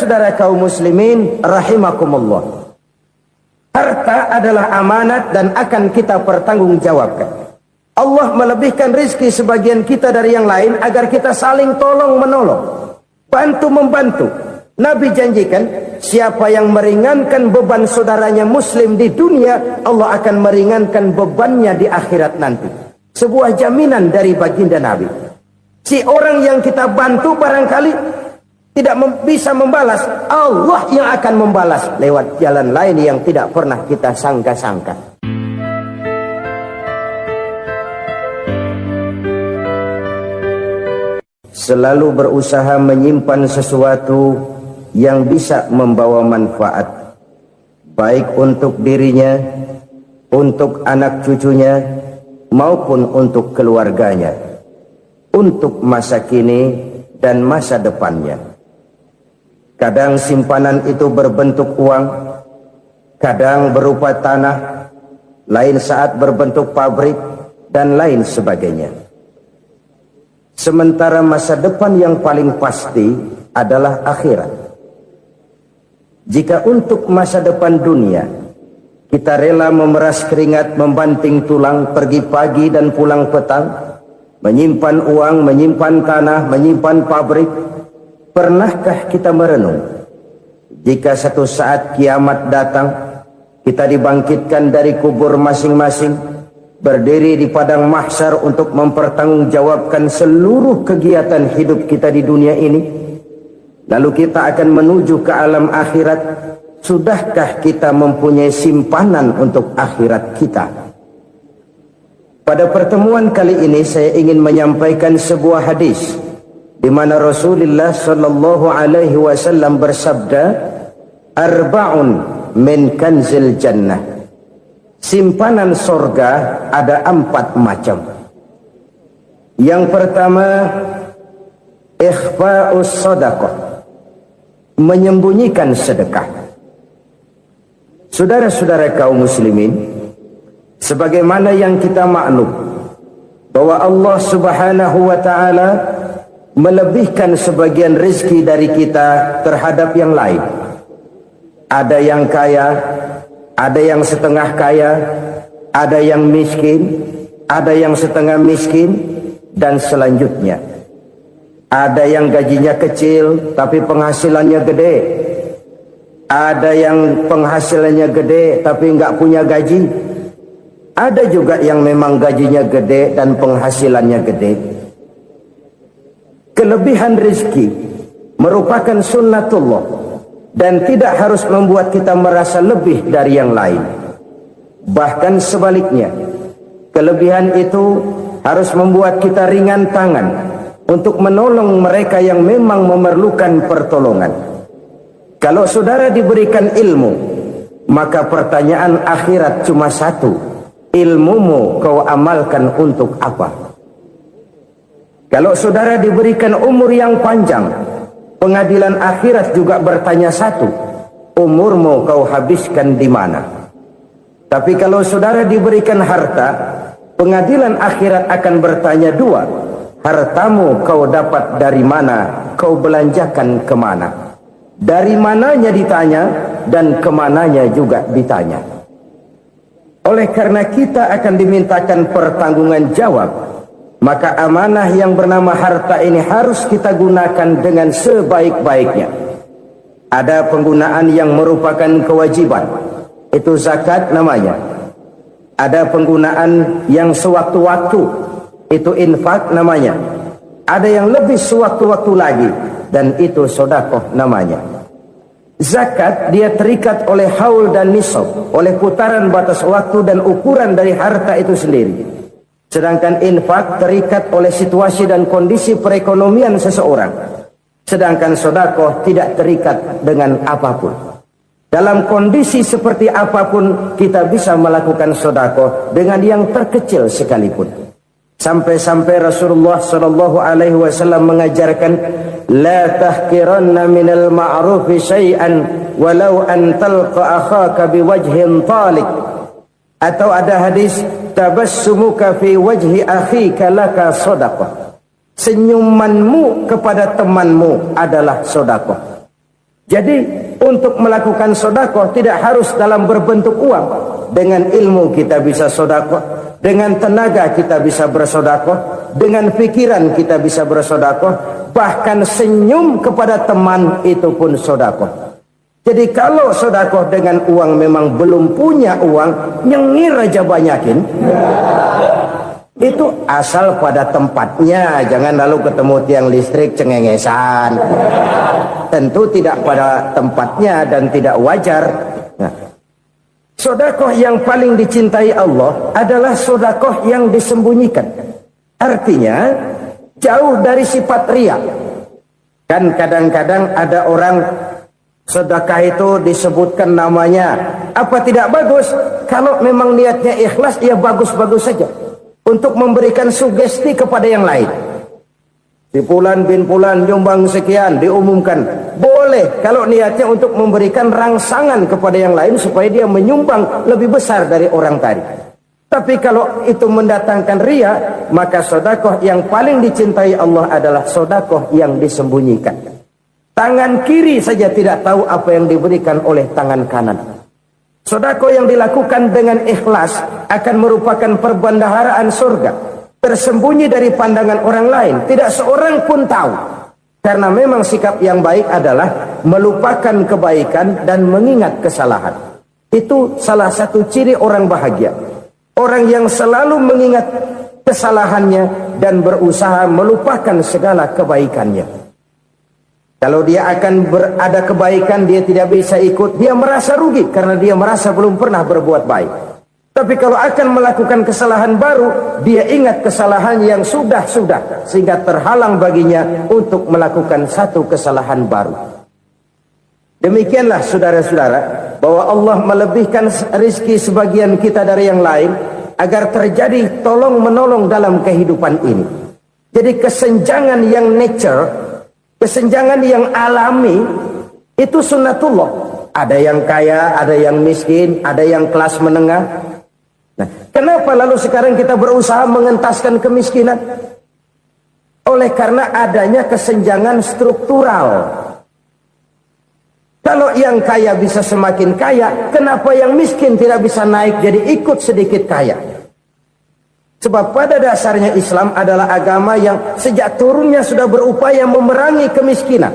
Saudara-saudara kaum muslimin rahimakumullah, harta adalah amanat dan akan kita pertanggungjawabkan. Allah melebihkan rizki sebagian kita dari yang lain agar kita saling tolong menolong, bantu membantu. Nabi janjikan, siapa yang meringankan beban saudaranya muslim di dunia, Allah akan meringankan bebannya di akhirat nanti. Sebuah jaminan dari baginda Nabi. Si orang yang kita bantu barangkali tidak bisa membalas, Allah yang akan membalas lewat jalan lain yang tidak pernah kita sangka-sangka. Selalu berusaha menyimpan sesuatu yang bisa membawa manfaat, baik untuk dirinya, untuk anak cucunya, maupun untuk keluarganya, untuk masa kini dan masa depannya. Kadang simpanan itu berbentuk uang, kadang berupa tanah, lain saat berbentuk pabrik, dan lain sebagainya. Sementara masa depan yang paling pasti adalah akhirat. Jika untuk masa depan dunia, kita rela memeras keringat, membanting tulang, pergi pagi dan pulang petang, menyimpan uang, menyimpan tanah, menyimpan pabrik, pernahkah kita merenung, jika satu saat kiamat datang, kita dibangkitkan dari kubur masing-masing, berdiri di padang mahsyar untuk mempertanggungjawabkan seluruh kegiatan hidup kita di dunia ini, lalu kita akan menuju ke alam akhirat. Sudahkah kita mempunyai simpanan untuk akhirat kita? Pada pertemuan kali ini saya ingin menyampaikan sebuah hadis di mana Rasulullah sallallahu alaihi wasallam bersabda, arba'un min kanzil jannah. Simpanan sorga ada 4 macam. Yang pertama, ikhfa'us sadaqah, menyembunyikan sedekah. Saudara-saudara kaum muslimin, sebagaimana yang kita maklum bahwa Allah Subhanahu wa taala melebihkan sebagian rezeki dari kita terhadap yang lain. Ada yang kaya, ada yang setengah kaya, ada yang miskin, ada yang setengah miskin, dan selanjutnya. Ada yang gajinya kecil tapi penghasilannya gede. Ada yang penghasilannya gede tapi nggak punya gaji. Ada juga yang memang gajinya gede dan penghasilannya gede. Kelebihan rezeki merupakan sunnatullah dan tidak harus membuat kita merasa lebih dari yang lain. Bahkan sebaliknya, kelebihan itu harus membuat kita ringan tangan untuk menolong mereka yang memang memerlukan pertolongan. Kalau saudara diberikan ilmu, maka pertanyaan akhirat cuma satu: ilmumu kau amalkan untuk apa? Kalau saudara diberikan umur yang panjang, pengadilan akhirat juga bertanya satu: umurmu kau habiskan di mana? Tapi kalau saudara diberikan harta, pengadilan akhirat akan bertanya dua: hartamu kau dapat dari mana? Kau belanjakan kemana? Dari mananya ditanya, dan kemananya juga ditanya. Oleh karena kita akan dimintakan pertanggungan jawab, maka amanah yang bernama harta ini harus kita gunakan dengan sebaik-baiknya. Ada penggunaan yang merupakan kewajiban, itu zakat namanya. Ada penggunaan yang sewaktu-waktu, itu infak namanya. Ada yang lebih sewaktu-waktu lagi, dan itu sedekah namanya. Zakat dia terikat oleh haul dan nisab, oleh putaran batas waktu dan ukuran dari harta itu sendiri. Sedangkan infak terikat oleh situasi dan kondisi perekonomian seseorang. Sedangkan sedekah tidak terikat dengan apapun. Dalam kondisi seperti apapun kita bisa melakukan sedekah dengan yang terkecil sekalipun. Sampai-sampai Rasulullah sallallahu alaihi wasallam mengajarkan, la tahqiranna minal ma'rufi syai'an walau an talqa akhaka biwajhin talik. Atau ada hadis, tabassumuka fi wajhi akhika laka sedekah. Senyumanmu kepada temanmu adalah sedekah. Jadi untuk melakukan sedekah tidak harus dalam berbentuk uang. Dengan ilmu kita bisa sedekah, dengan tenaga kita bisa bersedekah, dengan pikiran kita bisa bersedekah, bahkan senyum kepada teman itu pun sedekah. Jadi kalau sedekah dengan uang memang belum punya uang, nyengir aja banyakin. Itu asal pada tempatnya, jangan lalu ketemu tiang listrik cengengesan. Tentu tidak pada tempatnya dan tidak wajar. Nah, sedekah yang paling dicintai Allah adalah sedekah yang disembunyikan. Artinya jauh dari sifat riya. Kan kadang-kadang ada orang sedekah itu disebutkan namanya. Apa tidak bagus? Kalau memang niatnya ikhlas, ya bagus-bagus saja. Untuk memberikan sugesti kepada yang lain. Si Fulan bin Fulan nyumbang sekian, diumumkan. Boleh kalau niatnya untuk memberikan rangsangan kepada yang lain supaya dia menyumbang lebih besar dari orang tadi. Tapi kalau itu mendatangkan riya, maka sedekah yang paling dicintai Allah adalah sedekah yang disembunyikan. Tangan kiri saja tidak tahu apa yang diberikan oleh tangan kanan. Sedekah yang dilakukan dengan ikhlas akan merupakan perbendaharaan surga, tersembunyi dari pandangan orang lain, tidak seorang pun tahu. Karena memang sikap yang baik adalah melupakan kebaikan dan mengingat kesalahan. Itu salah satu ciri orang bahagia. Orang yang selalu mengingat kesalahannya dan berusaha melupakan segala kebaikannya. Kalau dia akan berada kebaikan, dia tidak bisa ikut, dia merasa rugi karena dia merasa belum pernah berbuat baik. Tapi kalau akan melakukan kesalahan baru, dia ingat kesalahan yang sudah-sudah, sehingga terhalang baginya untuk melakukan satu kesalahan baru. Demikianlah saudara-saudara, bahwa Allah melebihkan rizki sebagian kita dari yang lain, agar terjadi tolong-menolong dalam kehidupan ini. Jadi kesenjangan yang nature, kesenjangan yang alami, itu sunnatullah. Ada yang kaya, ada yang miskin, ada yang kelas menengah. Nah, kenapa lalu sekarang kita berusaha mengentaskan kemiskinan? Oleh karena adanya kesenjangan struktural. Kalau yang kaya bisa semakin kaya, kenapa yang miskin tidak bisa naik jadi ikut sedikit kaya? Sebab pada dasarnya Islam adalah agama yang sejak turunnya sudah berupaya memerangi kemiskinan.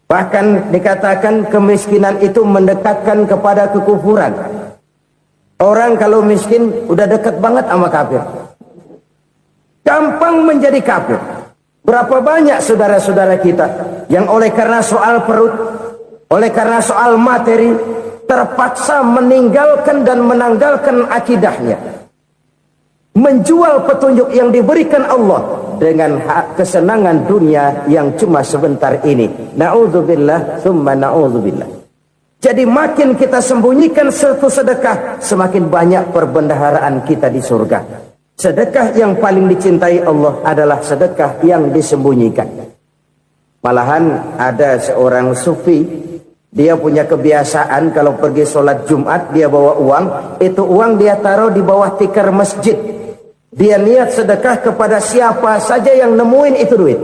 Bahkan dikatakan kemiskinan itu mendekatkan kepada kekufuran. Orang kalau miskin udah dekat banget sama kafir. Gampang menjadi kafir. Berapa banyak saudara-saudara kita yang oleh karena soal perut, oleh karena soal materi, terpaksa meninggalkan dan menanggalkan akidahnya. Menjual petunjuk yang diberikan Allah dengan kesenangan dunia yang cuma sebentar ini. Na'udzubillah, thumma na'udzubillah. Jadi makin kita sembunyikan satu sedekah, semakin banyak perbendaharaan kita di surga. Sedekah yang paling dicintai Allah adalah sedekah yang disembunyikan. Malahan ada seorang sufi, dia punya kebiasaan kalau pergi sholat Jumat dia bawa uang, itu uang dia taruh di bawah tikar masjid. Dia niat sedekah kepada siapa saja yang nemuin itu duit.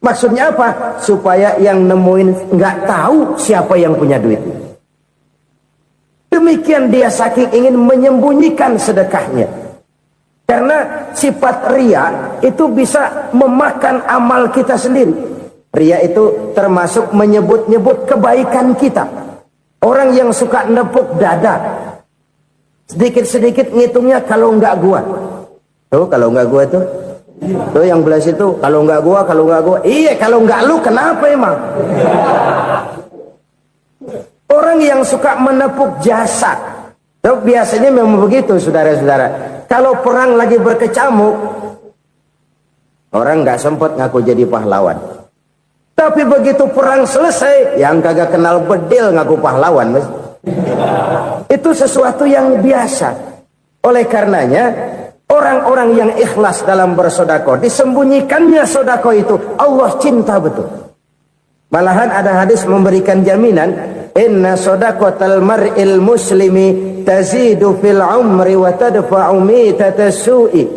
Maksudnya apa? Supaya yang nemuin nggak tahu siapa yang punya duit. Demikian dia saking ingin menyembunyikan sedekahnya. Karena sifat riya itu bisa memakan amal kita sendiri. Riya itu termasuk menyebut-nyebut kebaikan kita. Orang yang suka nepuk dada, sedikit-sedikit ngitungnya kalau nggak gua. Tuh kalau nggak gua tuh yang belah situ, kalau nggak gua. Iya, kalau nggak lu kenapa emang? Orang yang suka menepuk jasad, tuh biasanya memang begitu, saudara-saudara. Kalau perang lagi berkecamuk, orang nggak sempat ngaku jadi pahlawan. Tapi begitu perang selesai, yang kagak kenal bedil ngaku pahlawan, mas. Itu sesuatu yang biasa. Oleh karenanya, orang-orang yang ikhlas dalam bersedekah, disembunyikannya sedekah itu Allah cinta betul. Malahan ada hadis memberikan jaminan, inna sedaqatal mar'il muslimi tazidu fil umri wa tadfa'u mitatas su'i.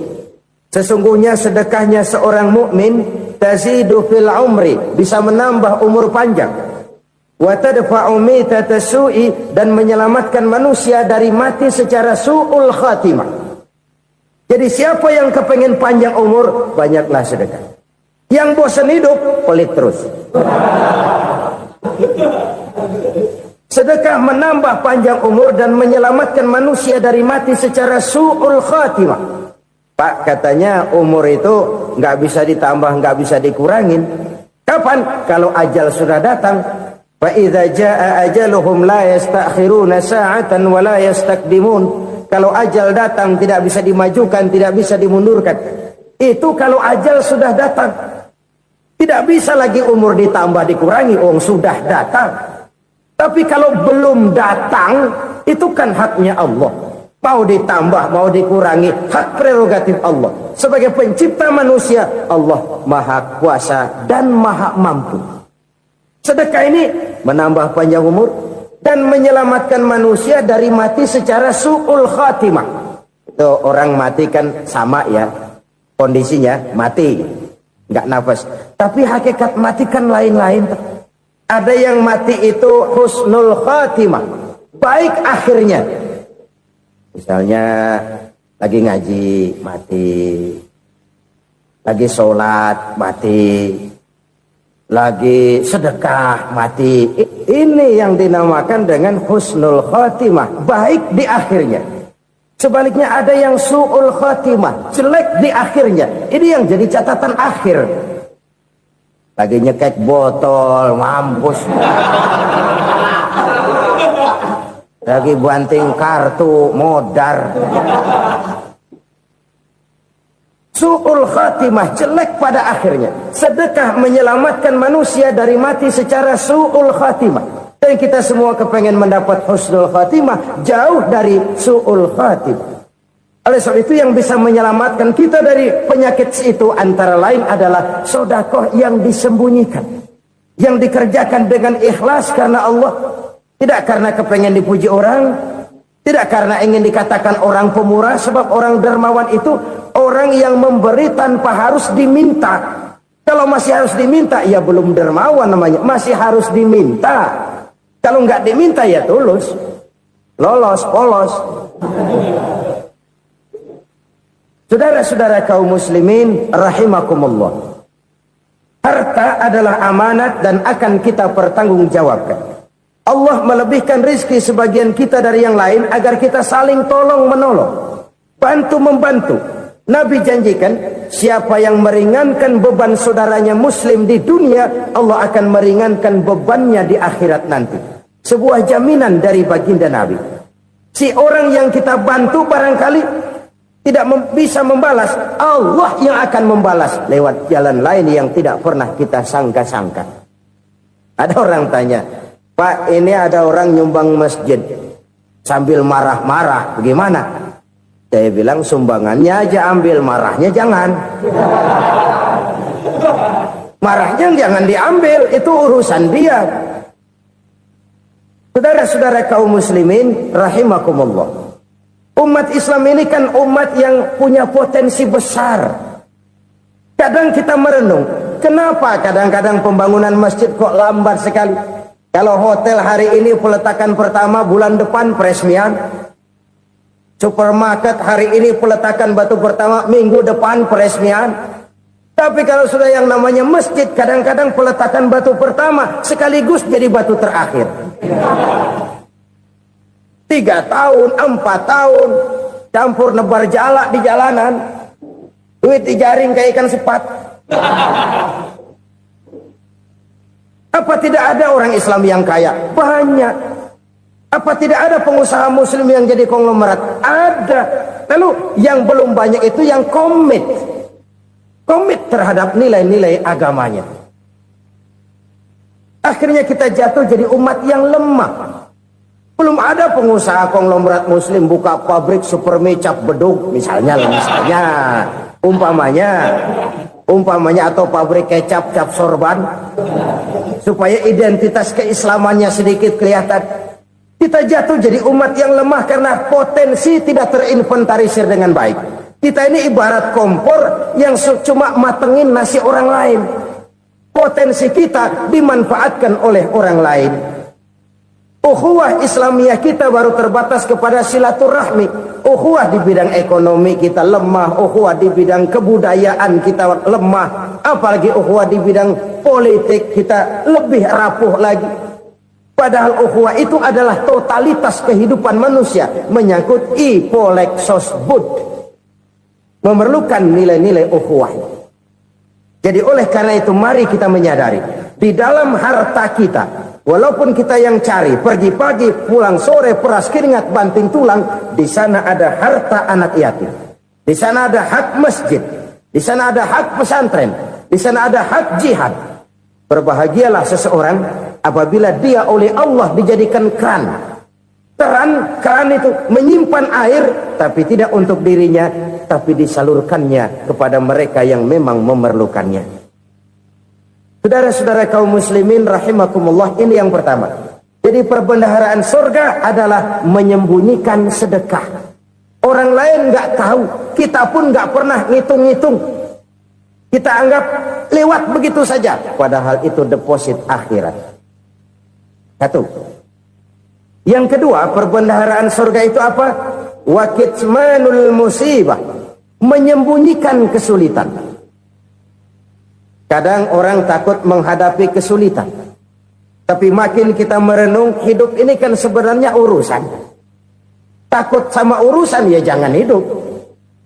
Sesungguhnya sedekahnya seorang mukmin tazidu fil umri, bisa menambah umur panjang, wa tadfa'u mitata su'i, dan menyelamatkan manusia dari mati secara su'ul khatimah. Jadi siapa yang kepengen panjang umur, banyaklah sedekah. Yang bosan hidup, pelit terus. Sedekah menambah panjang umur dan menyelamatkan manusia dari mati secara su'ul khatimah. Pak, katanya umur itu nggak bisa ditambah, nggak bisa dikurangin. Kapan? Kalau ajal sudah datang. Fa idza jaa ajaluhum la yastakhiruna sa'atan wa la yastaqdimun. Kalau ajal datang tidak bisa dimajukan, tidak bisa dimundurkan. Itu kalau ajal sudah datang. Tidak bisa lagi umur ditambah dikurangi, sudah datang. Tapi kalau belum datang, itu kan haknya Allah. Mau ditambah, mau dikurangi, hak prerogatif Allah. Sebagai pencipta manusia, Allah Maha Kuasa dan Maha Mampu. Sedekah ini menambah panjang umur dan menyelamatkan manusia dari mati secara su'ul khatimah. Itu orang mati kan sama ya, kondisinya mati, nggak nafas. Tapi hakikat mati kan lain-lain. Ada yang mati itu husnul khatimah, baik akhirnya. Misalnya lagi ngaji mati, lagi sholat mati, lagi sedekah mati. Ini yang dinamakan dengan husnul khatimah, baik di akhirnya. Sebaliknya ada yang su'ul khatimah, jelek di akhirnya. Ini yang jadi catatan akhir. Lagi nyekek botol, mampus. Lagi banting kartu, modar. Su'ul khatimah, jelek pada akhirnya. Sedekah menyelamatkan manusia dari mati secara su'ul khatimah. Dan kita semua kepengen mendapat husnul khatimah, jauh dari su'ul khatimah. Oleh sebab itu yang bisa menyelamatkan kita dari penyakit itu antara lain adalah sedekah yang disembunyikan, yang dikerjakan dengan ikhlas karena Allah, tidak karena kepengen dipuji orang, tidak karena ingin dikatakan orang pemurah. Sebab orang dermawan itu orang yang memberi tanpa harus diminta. Kalau masih harus diminta, ya belum dermawan namanya, masih harus diminta. Kalau nggak diminta ya tulus, lolos, polos. Saudara-saudara kaum muslimin rahimakumullah, harta adalah amanat dan akan kita pertanggungjawabkan. Allah melebihkan rizki sebagian kita dari yang lain agar kita saling tolong menolong, bantu membantu. Nabi janjikan, siapa yang meringankan beban saudaranya muslim di dunia, Allah akan meringankan bebannya di akhirat nanti. Sebuah jaminan dari baginda Nabi. Si orang yang kita bantu barangkali tidak bisa membalas, Allah yang akan membalas lewat jalan lain yang tidak pernah kita sangka-sangka. Ada orang tanya, Pak, ini ada orang nyumbang masjid sambil marah-marah, bagaimana? Saya bilang sumbangannya aja ambil, marahnya jangan. Marahnya jangan diambil, itu urusan dia. Saudara-saudara kaum muslimin rahimakumullah, umat Islam ini kan umat yang punya potensi besar. Kadang kita merenung, kenapa kadang-kadang pembangunan masjid kok lambat sekali? Kalau hotel hari ini peletakan pertama, bulan depan peresmian. Supermarket hari ini peletakan batu pertama, minggu depan peresmian. Tapi kalau sudah yang namanya masjid, kadang-kadang peletakan batu pertama sekaligus jadi batu terakhir. 3 tahun, 4 tahun, campur nebar jalak di jalanan, duit dijaring kayak ikan sepat. Apa tidak ada orang Islam yang kaya? Banyak. Apa tidak ada pengusaha muslim yang jadi konglomerat? Ada. Lalu yang belum banyak itu yang komit terhadap nilai-nilai agamanya. Akhirnya kita jatuh jadi umat yang lemah. Belum ada pengusaha konglomerat muslim buka pabrik super mie cap bedug misalnya umpamanya atau pabrik kecap cap sorban supaya identitas keislamannya sedikit kelihatan. Kita jatuh jadi umat yang lemah karena potensi tidak terinventarisir dengan baik. Kita ini ibarat kompor yang cuma matengin nasi orang lain. potensi kita dimanfaatkan oleh orang lain. Ukhuwah Islamiyah kita baru terbatas kepada silaturahmi. Ukhuwah di bidang ekonomi kita lemah, ukhuwah di bidang kebudayaan kita lemah, apalagi ukhuwah di bidang politik kita lebih rapuh lagi. Padahal ukhuwah itu adalah totalitas kehidupan manusia, menyangkut ipolek sosbud, memerlukan nilai-nilai ukhuwah. Jadi oleh karena itu mari kita menyadari, di dalam harta kita, walaupun kita yang cari, pergi pagi, pulang sore, peras keringat, banting tulang, di sana ada harta anak yatim. Di sana ada hak masjid. Di sana ada hak pesantren. Di sana ada hak jihad. Berbahagialah seseorang apabila dia oleh Allah dijadikan keran. Keran itu menyimpan air, tapi tidak untuk dirinya, tapi disalurkannya kepada mereka yang memang memerlukannya. Saudara-saudara kaum muslimin rahimakumullah, ini yang pertama. Jadi perbendaharaan surga adalah menyembunyikan sedekah. Orang lain nggak tahu, kita pun nggak pernah ngitung-ngitung. Kita anggap lewat begitu saja, padahal itu deposit akhirat. Satu. Yang kedua, perbendaharaan surga itu apa? Wa kitmanul musibah, menyembunyikan kesulitan. Kadang orang takut menghadapi kesulitan. Tapi makin kita merenung, hidup ini kan sebenarnya urusan. Takut sama urusan, ya jangan hidup.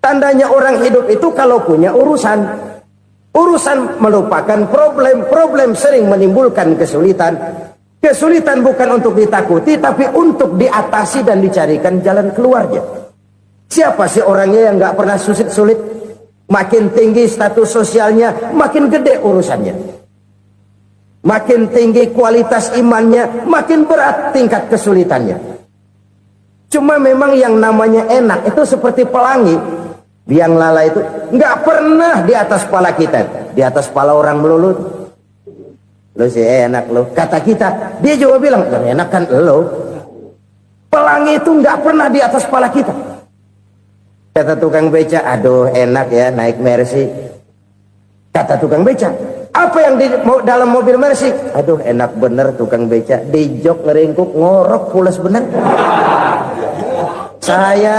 Tandanya orang hidup itu kalau punya urusan. Urusan melupakan problem. Problem sering menimbulkan kesulitan. Kesulitan bukan untuk ditakuti, tapi untuk diatasi dan dicarikan jalan keluarnya. Siapa sih orangnya yang gak pernah sulit-sulit? Makin tinggi status sosialnya, makin gede urusannya. Makin tinggi kualitas imannya, makin berat tingkat kesulitannya. Cuma memang yang namanya enak itu seperti pelangi. Biang lala itu nggak pernah di atas kepala kita, di atas kepala orang melulu. Lo sih enak lo, kata kita. Dia juga bilang yang enak kan lo. Pelangi itu nggak pernah di atas kepala kita. Kata tukang beca, aduh enak ya naik Mercy. Kata tukang beca, apa yang di dalam mobil Mercy? Aduh enak bener tukang beca, di jok ngeringkuk ngorok pules bener. Saya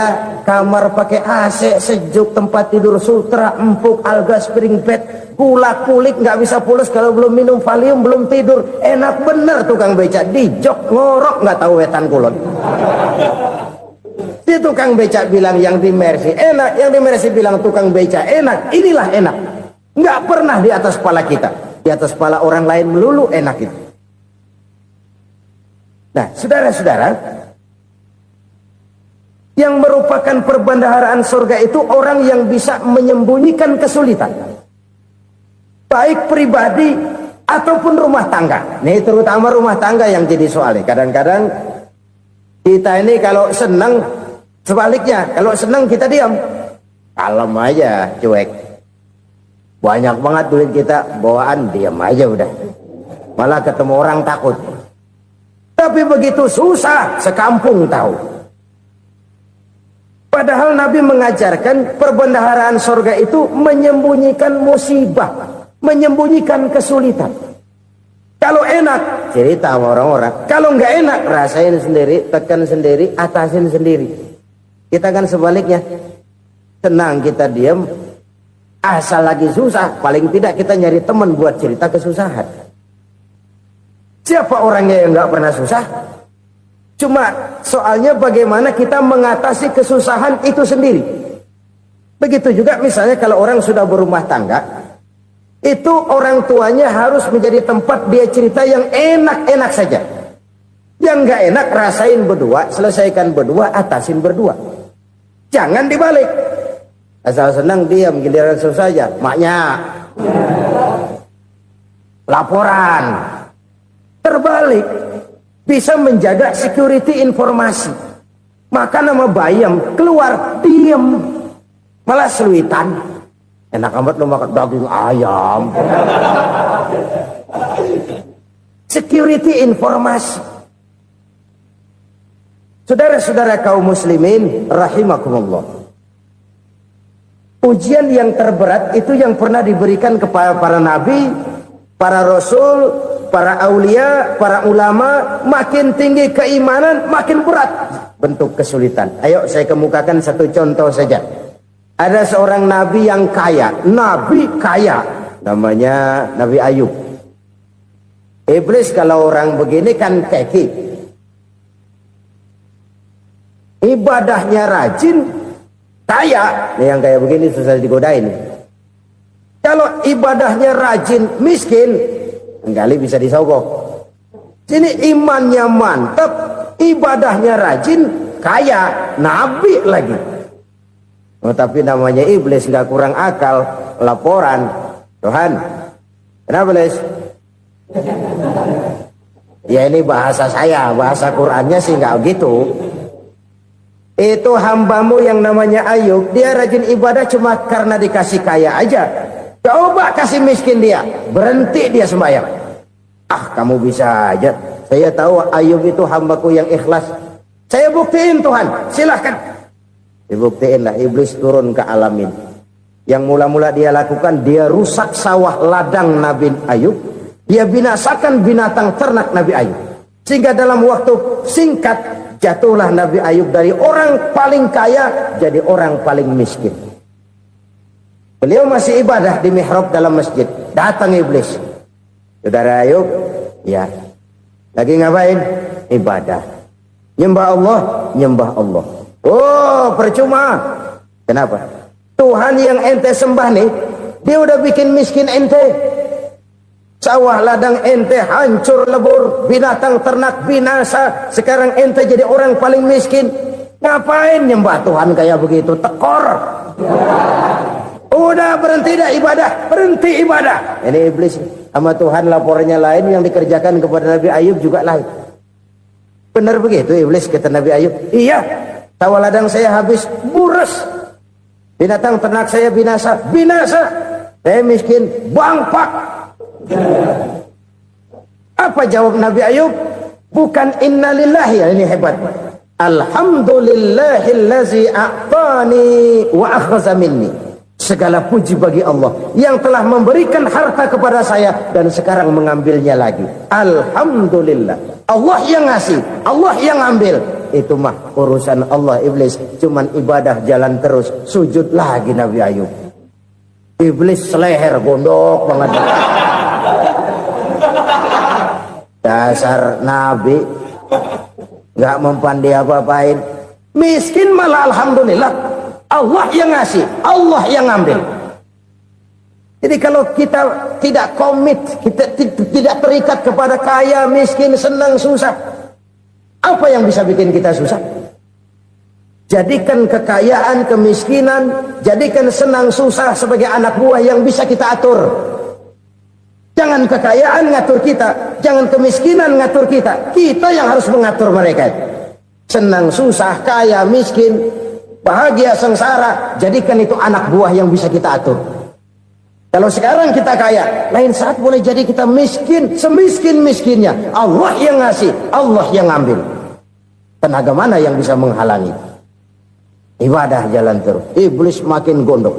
kamar pakai AC sejuk, tempat tidur sutra empuk, alga spring bed, kulak kulik nggak bisa pules kalau belum minum Valium, belum tidur. Enak bener tukang beca, di jok ngorok nggak tahu wetan kulon. Si tukang beca bilang yang di Mercy enak, yang di Mercy bilang tukang beca enak. Inilah enak, nggak pernah di atas kepala kita, di atas kepala orang lain melulu enak itu. Nah, saudara-saudara, yang merupakan perbendaharaan surga itu orang yang bisa menyembunyikan kesulitan, baik pribadi ataupun rumah tangga. Nih terutama rumah tangga yang jadi soalnya. Kadang-kadang kita ini kalau senang, sebaliknya kalau senang kita diam, kalem aja, cuek. Banyak banget duit kita bawaan, diam aja udah. Malah ketemu orang takut. Tapi begitu susah, sekampung tahu. Padahal Nabi mengajarkan perbendaharaan surga itu menyembunyikan musibah, menyembunyikan kesulitan. Kalau enak, cerita sama orang-orang. Kalau nggak enak, rasain sendiri, tekan sendiri, atasin sendiri. Kita kan sebaliknya, senang kita diam, asal lagi susah, paling tidak kita nyari teman buat cerita kesusahan. Siapa orangnya yang nggak pernah susah? Cuma soalnya bagaimana kita mengatasi kesusahan itu sendiri. Begitu juga misalnya kalau orang sudah berumah tangga, itu orang tuanya harus menjadi tempat dia cerita yang enak-enak saja. Yang nggak enak rasain berdua, selesaikan berdua, atasin berdua. Jangan dibalik. Asal senang diam, giliran susah saja. Maknya laporan. Terbalik. Bisa menjaga security informasi. Maka nama bayam keluar diam, malah seluitan. Enak amat lu makan daging ayam. Security informasi. Saudara-saudara kaum muslimin rahimakumullah, ujian yang terberat itu yang pernah diberikan kepada para nabi, para rasul, para aulia, para ulama, makin tinggi keimanan, makin berat bentuk kesulitan. Ayo saya kemukakan satu contoh saja. Ada seorang nabi yang kaya, nabi kaya, namanya Nabi Ayub. Iblis kalau orang begini kan keki, ibadahnya rajin, kaya. Nih yang kayak begini susah digodain. Kalau ibadahnya rajin, miskin, kali bisa disogok. Sini imannya mantap, ibadahnya rajin, kaya, nabi lagi. Oh, tapi namanya iblis, nggak kurang akal. Laporan, Tuhan, kenapa Les? Ya ini bahasa saya, bahasa Qurannya sih nggak gitu. Itu hambamu yang namanya Ayub, dia rajin ibadah cuma karena dikasih kaya aja. Coba kasih miskin dia, berhenti dia sembahyang. Ah, kamu bisa aja. Saya tahu Ayub itu hambaku yang ikhlas. Saya buktiin Tuhan, silahkan. Dibuktiin lah, iblis turun ke alamin. Yang mula-mula dia lakukan, dia rusak sawah ladang Nabi Ayub. Dia binasakan binatang ternak Nabi Ayub. Sehingga dalam waktu singkat, jatuhlah Nabi Ayub dari orang paling kaya jadi orang paling miskin. Beliau masih ibadah di mihrab dalam masjid. Datang iblis. Saudara Ayub, ya. Lagi ngapain? Ibadah. Nyembah Allah, nyembah Allah. Oh, percuma. Kenapa? Tuhan yang ente sembah nih, dia udah bikin miskin ente. Sawah ladang ente hancur lebur, binatang ternak binasa. Sekarang ente jadi orang paling miskin. Ngapain nyembah Tuhan kayak begitu? Tekor. Udah berhenti dah ibadah, berhenti ibadah. Ini iblis sama Tuhan laporannya lain, yang dikerjakan kepada Nabi Ayub juga lain. Benar begitu iblis, kata Nabi Ayub. Iya, sawah ladang saya habis, buras. Binatang ternak saya binasa, binasa. Saya miskin, bangpak. Apa jawab Nabi Ayub? Bukan innalillahi, ini hebat. Alhamdulillahillazi a'tani wa akhza minni. Segala puji bagi Allah yang telah memberikan harta kepada saya dan sekarang mengambilnya lagi. Alhamdulillah. Allah yang ngasih, Allah yang ambil. Itu mah urusan Allah. Iblis cuman ibadah jalan terus, sujud lagi Nabi Ayub. Iblis seleher gondok banget. Dasar Nabi nggak mempandai apa-apain. Miskin malah alhamdulillah. Allah yang ngasih, Allah yang ngambil. Jadi kalau kita tidak komit, kita tidak terikat kepada kaya, miskin, senang, susah, apa yang bisa bikin kita susah? Jadikan kekayaan, kemiskinan, jadikan senang, susah sebagai anak buah yang bisa kita atur. Jangan kekayaan ngatur kita, jangan kemiskinan ngatur kita. Kita yang harus mengatur mereka. Senang, susah, kaya, miskin, bahagia, sengsara, jadikan itu anak buah yang bisa kita atur. Kalau sekarang kita kaya, lain saat boleh jadi kita miskin, semiskin-miskinnya. Allah yang ngasih, Allah yang ngambil. Tenaga mana yang bisa menghalangi? Ibadah jalan terus. Iblis makin gondok.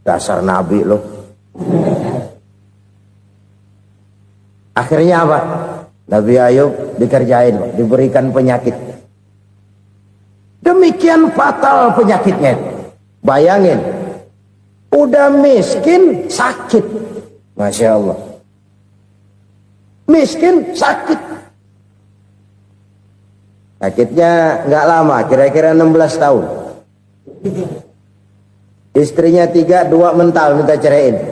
Dasar Nabi loh. Akhirnya apa? Nabi Ayub dikerjain, diberikan penyakit. Demikian fatal penyakitnya. Bayangin, udah miskin sakit. Masya Allah. Miskin sakit. Sakitnya nggak lama, kira-kira 16 tahun. Istrinya 3, 2 mental minta ceraiin.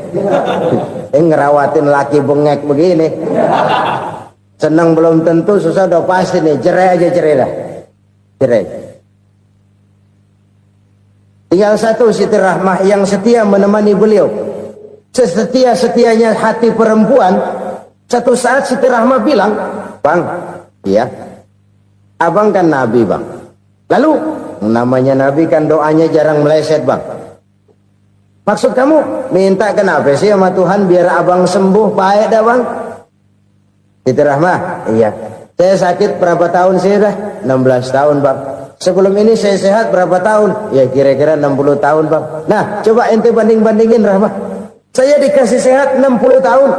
Ngerawatin laki bengek begini. Senang belum tentu, susah udah pasti nih. Cerai aja, cerai dah. Cerai. Tinggal satu Siti Rahmah yang setia menemani beliau. Sesetia-setianya hati perempuan. Satu saat Siti Rahmah bilang, "Bang, iya, abang kan Nabi bang. Lalu, namanya Nabi kan doanya jarang meleset bang. Maksud kamu minta kenapa sih sama Tuhan biar abang sembuh baik dah bang?" Siti Rahmah, iya. Saya sakit berapa tahun sih dah? 16 tahun bang. Sebelum ini saya sehat berapa tahun? Ya kira-kira 60 tahun bang. Nah coba ente banding-bandingin Rahmah. Saya dikasih sehat 60 tahun.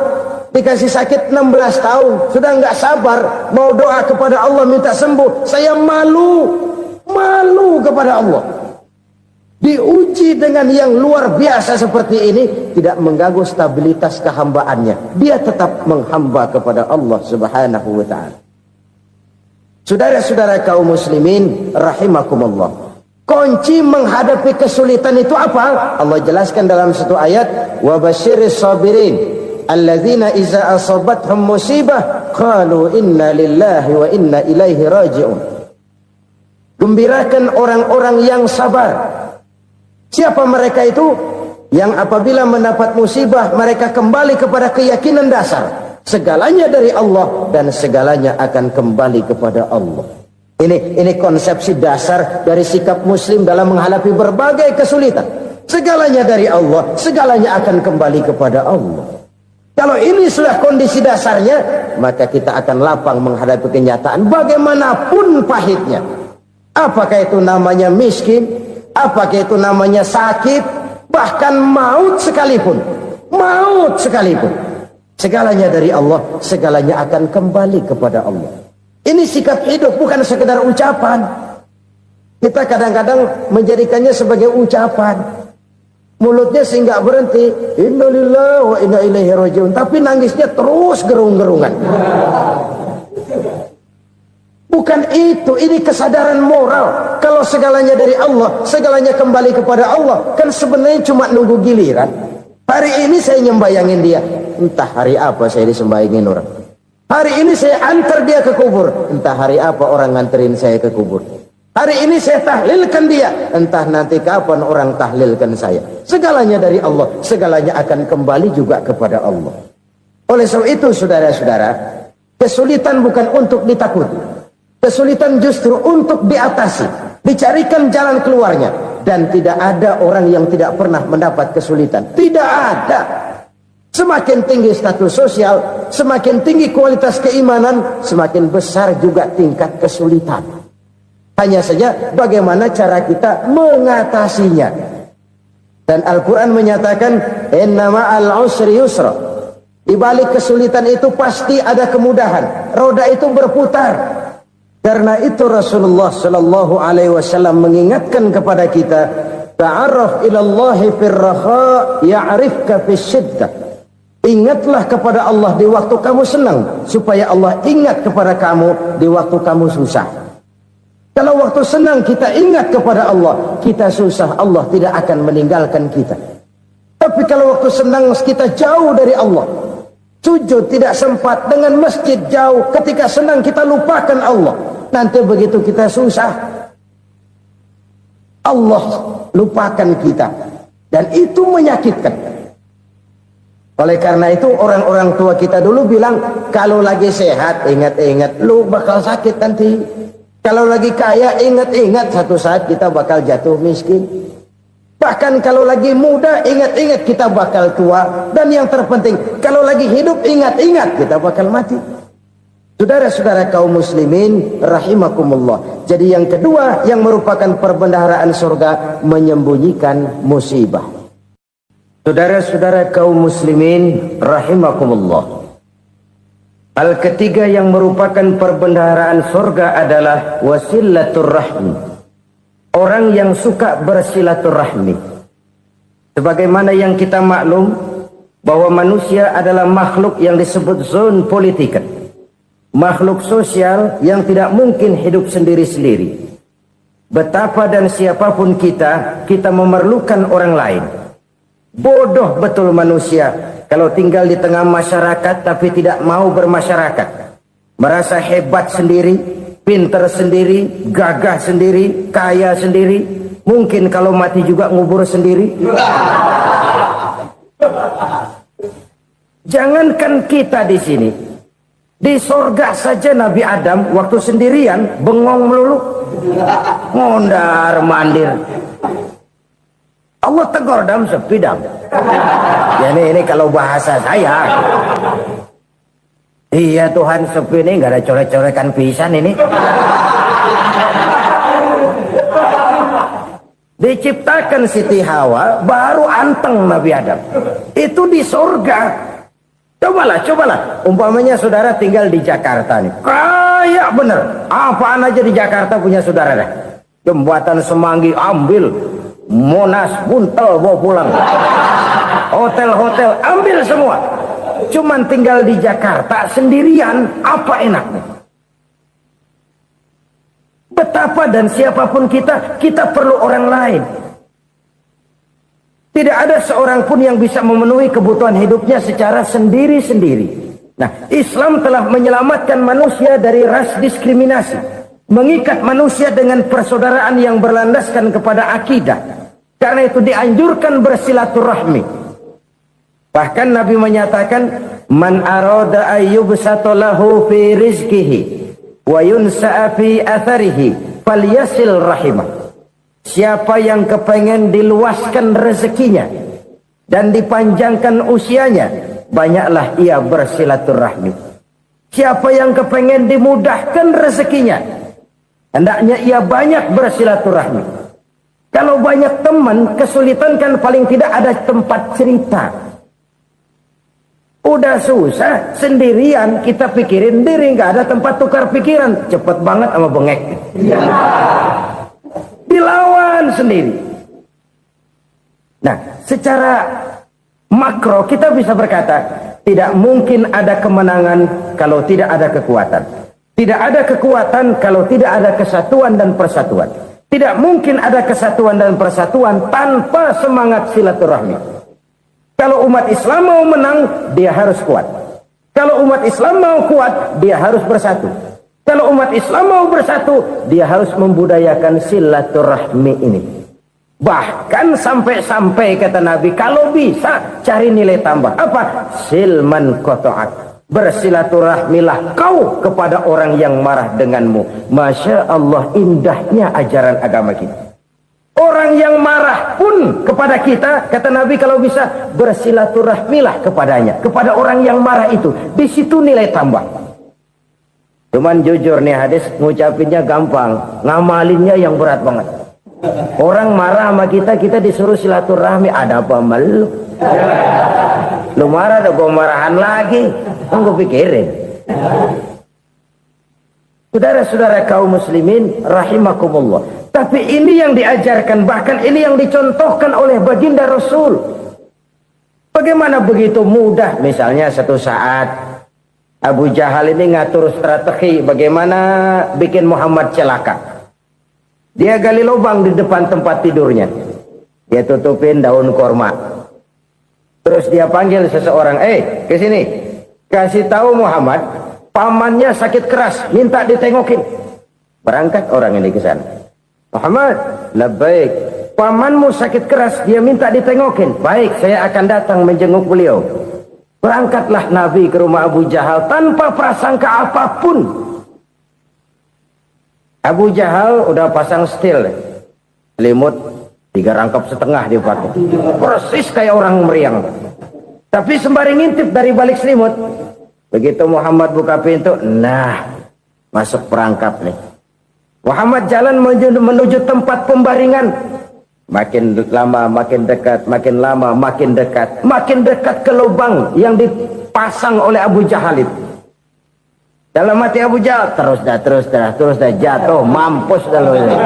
dikasih sakit 16 tahun, sudah nggak sabar mau doa kepada Allah minta sembuh. Saya malu kepada Allah. Diuji dengan yang luar biasa seperti ini, tidak mengganggu stabilitas kehambaannya. Dia tetap menghamba kepada Allah Subhanahu wa ta'ala. Saudara-saudara kaum muslimin rahimakumullah, kunci menghadapi kesulitan itu apa? Allah jelaskan dalam satu ayat, wa basyiris sabirin alladzina iza asabathum musibah qalu inna lillahi wa inna ilaihi raji'un. Gembirakan orang-orang yang sabar. Siapa mereka itu? Yang apabila mendapat musibah mereka kembali kepada keyakinan dasar, segalanya dari Allah dan segalanya akan kembali kepada Allah. Ini konsepsi dasar dari sikap muslim dalam menghadapi berbagai kesulitan. Segalanya dari Allah, segalanya akan kembali kepada Allah. Kalau ini sudah kondisi dasarnya, maka kita akan lapang menghadapi kenyataan bagaimanapun pahitnya. Apakah itu namanya miskin, apakah itu namanya sakit, bahkan maut sekalipun. Segalanya dari Allah, segalanya akan kembali kepada Allah. Ini sikap hidup, bukan sekedar ucapan. Kita kadang-kadang menjadikannya sebagai ucapan. Mulutnya sih nggak berhenti, innalillahi wa inna ilaihi raji'un, tapi nangisnya terus gerung-gerungan. Bukan itu, ini kesadaran moral. Kalau segalanya dari Allah, segalanya kembali kepada Allah, kan sebenarnya cuma nunggu giliran. Hari ini saya nyembayangin dia, entah hari apa saya disembayangin orang. Hari ini saya antar dia ke kubur, entah hari apa orang nganterin saya ke kubur. Hari ini saya tahlilkan dia, entah nanti kapan orang tahlilkan saya. Segalanya dari Allah, segalanya akan kembali juga kepada Allah. Oleh sebab itu saudara-saudara, kesulitan bukan untuk ditakuti. Kesulitan justru untuk diatasi, dicarikan jalan keluarnya. Dan tidak ada orang yang tidak pernah mendapat kesulitan. Tidak ada. Semakin tinggi status sosial, semakin tinggi kualitas keimanan, semakin besar juga tingkat kesulitan. Hanya saja bagaimana cara kita mengatasinya. Dan Al-Quran menyatakan, inna ma'al usri yusra. Di balik kesulitan itu pasti ada kemudahan. Roda itu berputar. Karena itu Rasulullah sallallahu alaihi wasallam mengingatkan kepada kita, ta'arraf ila Allah fir raha ya'rifka fis syiddah. Ingatlah kepada Allah di waktu kamu senang, supaya Allah ingat kepada kamu di waktu kamu susah. Kalau waktu senang kita ingat kepada Allah, kita susah, Allah tidak akan meninggalkan kita. Tapi kalau waktu senang kita jauh dari Allah, sujud tidak sempat, dengan masjid jauh, ketika senang kita lupakan Allah. Nanti begitu kita susah, Allah lupakan kita. Dan itu menyakitkan. Oleh karena itu orang-orang tua kita dulu bilang, kalau lagi sehat ingat-ingat lu bakal sakit nanti. Kalau lagi kaya ingat-ingat satu saat kita bakal jatuh miskin. Bahkan kalau lagi muda ingat-ingat kita bakal tua. Dan yang terpenting, kalau lagi hidup ingat-ingat kita bakal mati. Saudara-saudara kaum muslimin rahimakumullah. Jadi yang kedua yang merupakan perbendaharaan surga, menyembunyikan musibah. Saudara-saudara kaum muslimin rahimakumullah. Hal ketiga yang merupakan perbendaharaan surga adalah wasilatur rahmi. Orang yang suka bersilaturahmi. Sebagaimana yang kita maklum bahwa manusia adalah makhluk yang disebut zon politika. Makhluk sosial yang tidak mungkin hidup sendiri-sendiri. Betapa dan siapapun kita memerlukan orang lain. Bodoh betul manusia kalau tinggal di tengah masyarakat tapi tidak mau bermasyarakat. Merasa hebat sendiri, pinter sendiri, gagah sendiri, kaya sendiri. Mungkin kalau mati juga ngubur sendiri. Jangankan kita di sini, di sorga saja Nabi Adam waktu sendirian bengong melulu, ngondar mandir. Allah tegur dam sepi dam. Ya ini kalau bahasa saya. Iya Tuhan sepi ini nggak ada coret-corekan pisan ini. Diciptakan Siti Hawa baru anteng Nabi Adam. Itu di sorga. Cobalah. Umpamanya saudara tinggal di Jakarta nih. Kayak bener. Apaan aja di Jakarta punya saudara dah. Jembatan Semanggi ambil. Monas, Buntel bawa pulang. Hotel-hotel ambil semua. Cuman tinggal di Jakarta sendirian, apa enaknya? Betapa dan siapapun kita perlu orang lain. Tidak ada seorang pun yang bisa memenuhi kebutuhan hidupnya secara sendiri-sendiri. Nah, Islam telah menyelamatkan manusia dari ras diskriminasi. Mengikat manusia dengan persaudaraan yang berlandaskan kepada akidah. Karena itu dianjurkan bersilaturahmi. Bahkan Nabi menyatakan, man arada ayyubsata lahu fi rizqihi wa yunsa'a fi atharihi falyasil rahimah. Siapa yang kepengen diluaskan rezekinya dan dipanjangkan usianya, banyaklah ia bersilaturahmi. Siapa yang kepengen dimudahkan rezekinya, hendaknya ia banyak bersilaturahmi. Kalau banyak teman, kesulitan kan paling tidak ada tempat cerita. Udah susah, sendirian kita pikirin diri, nggak ada tempat tukar pikiran. Cepet banget sama bengek. Dilawan sendiri. Nah, secara makro kita bisa berkata, tidak mungkin ada kemenangan kalau tidak ada kekuatan. Tidak ada kekuatan kalau tidak ada kesatuan dan persatuan. Tidak mungkin ada kesatuan dan persatuan tanpa semangat silaturahmi. Kalau umat Islam mau menang, dia harus kuat. Kalau umat Islam mau kuat, dia harus bersatu. Kalau umat Islam mau bersatu, dia harus membudayakan silaturahmi ini. Bahkan sampai-sampai kata Nabi, kalau bisa cari nilai tambah. Apa? Silman qata'ak. Bersilaturahmilah kau kepada orang yang marah denganmu. Masya Allah, indahnya ajaran agama kita. Orang yang marah pun kepada kita, kata Nabi, kalau bisa bersilaturahmilah kepadanya. Kepada orang yang marah itu. Di situ nilai tambah. Cuman jujur nih hadis, ngucapinnya gampang, ngamalinnya yang berat banget. Orang marah sama kita disuruh silaturahmi, ada apa malu? Lu marah, ada gua marahan lagi. Gue pikirin. Saudara-saudara kaum muslimin rahimakumullah. Tapi ini yang diajarkan, bahkan ini yang dicontohkan oleh baginda Rasul. Bagaimana begitu mudah, misalnya satu saat Abu Jahal ini ngatur strategi bagaimana bikin Muhammad celaka. Dia gali lubang di depan tempat tidurnya. Dia tutupin daun korma. Terus dia panggil seseorang, ke sini. Kasih tahu Muhammad, pamannya sakit keras, minta ditengokin. Berangkat orang ini ke sana. Muhammad, labbaik. Pamanmu sakit keras, dia minta ditengokin. Baik, saya akan datang menjenguk beliau. Berangkatlah Nabi ke rumah Abu Jahal tanpa prasangka apapun. Abu Jahal udah pasang setil, selimut 3 rangkap setengah dia pakai, persis kayak orang meriang. Tapi sembari ngintip dari balik selimut, begitu Muhammad buka pintu, nah masuk perangkap nih. Muhammad jalan menuju tempat pembaringan. Makin lama makin dekat, makin lama makin dekat, makin dekat ke lubang yang dipasang oleh Abu Jahal itu. Dalam hati Abu Jahal, terus dah jatuh, mampus dah lo ini.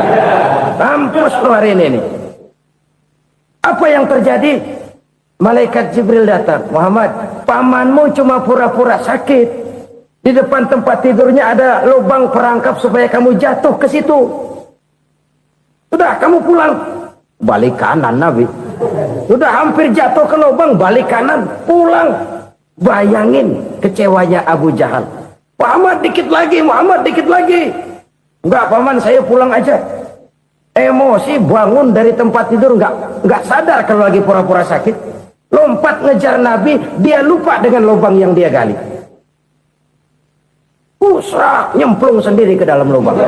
Mampus lo hari ini nih. Apa yang terjadi? Malaikat Jibril datang. Muhammad, pamanmu cuma pura-pura sakit. Di depan tempat tidurnya ada lubang perangkap supaya kamu jatuh ke situ. Sudah, kamu pulang. Balik kanan Nabi. Sudah hampir jatuh ke lubang, balik kanan, pulang. Bayangin kecewanya Abu Jahal. Muhammad dikit lagi, Muhammad dikit lagi. Enggak paman, saya pulang aja. Emosi bangun dari tempat tidur, enggak sadar kalau lagi pura-pura sakit. Lompat ngejar Nabi, dia lupa dengan lubang yang dia gali. Pusrak, nyemplung sendiri ke dalam lubang.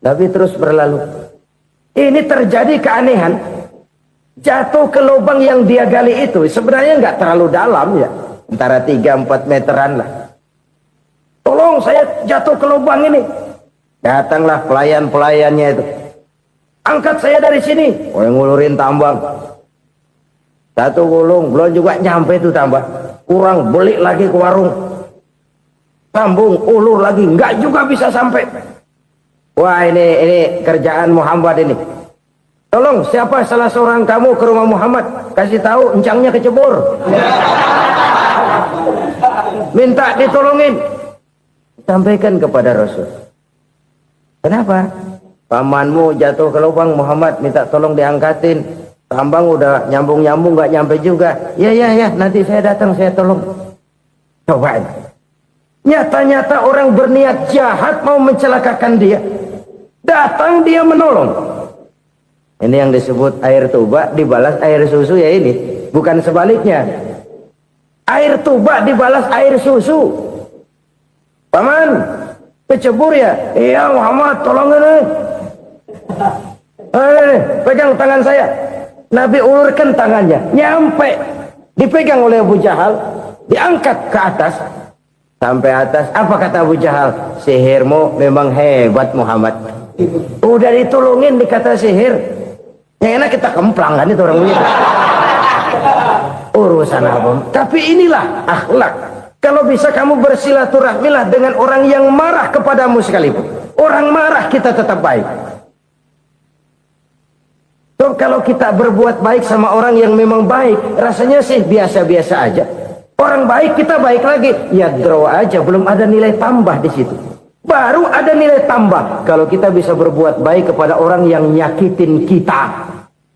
Nabi terus berlalu. Ini terjadi keanehan. Jatuh ke lubang yang dia gali itu sebenarnya nggak terlalu dalam ya, antara 3-4 meteran lah. Tolong saya jatuh ke lubang ini. Datanglah pelayan-pelayannya itu. Angkat saya dari sini. Oh, yang ngulurin tambang. 1 gulung, belum juga nyampe itu tambah. Kurang beli lagi ke warung. Sambung, ulur lagi, enggak juga bisa sampai. Wah ini kerjaan Muhammad ini. Tolong siapa salah seorang kamu ke rumah Muhammad, kasih tahu encangnya kecebur. Minta ditolongin. Sampaikan kepada Rasul. Kenapa? Pamanmu jatuh ke lubang, Muhammad minta tolong diangkatin. Tambang udah nyambung-nyambung nggak nyampe juga. Ya nanti saya datang saya tolong. Coba. Nyata-nyata orang berniat jahat mau mencelakakan dia. Datang dia menolong. Ini yang disebut air tuba dibalas air susu ya ini. Bukan sebaliknya. Air tuba dibalas air susu. Paman, kecebur ya? Iya Muhammad, tolongin nih. Pegang tangan saya. Nabi ulurkan tangannya. Nyampe. Dipegang oleh Abu Jahal. Diangkat ke atas. Sampai atas. Apa kata Abu Jahal? Sihirmu memang hebat Muhammad. Udah ditolongin dikata sihir. Yang enak kita kemplang kan itu orang begitu. Urusan apa? Tapi inilah akhlak. Kalau bisa kamu bersilaturahmilah dengan orang yang marah kepadamu sekalipun. Orang marah kita tetap baik. So, kalau kita berbuat baik sama orang yang memang baik, rasanya sih biasa-biasa aja. Orang baik kita baik lagi, ya draw aja, belum ada nilai tambah di situ. Baru ada nilai tambah kalau kita bisa berbuat baik kepada orang yang nyakitin kita.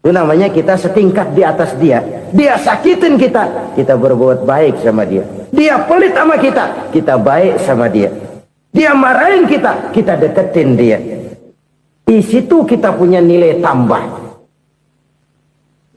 Itu namanya kita setingkat di atas dia. Dia sakitin kita, kita berbuat baik sama dia. Dia pelit sama kita, kita baik sama dia. Dia marahin kita, kita deketin dia. Di situ kita punya nilai tambah.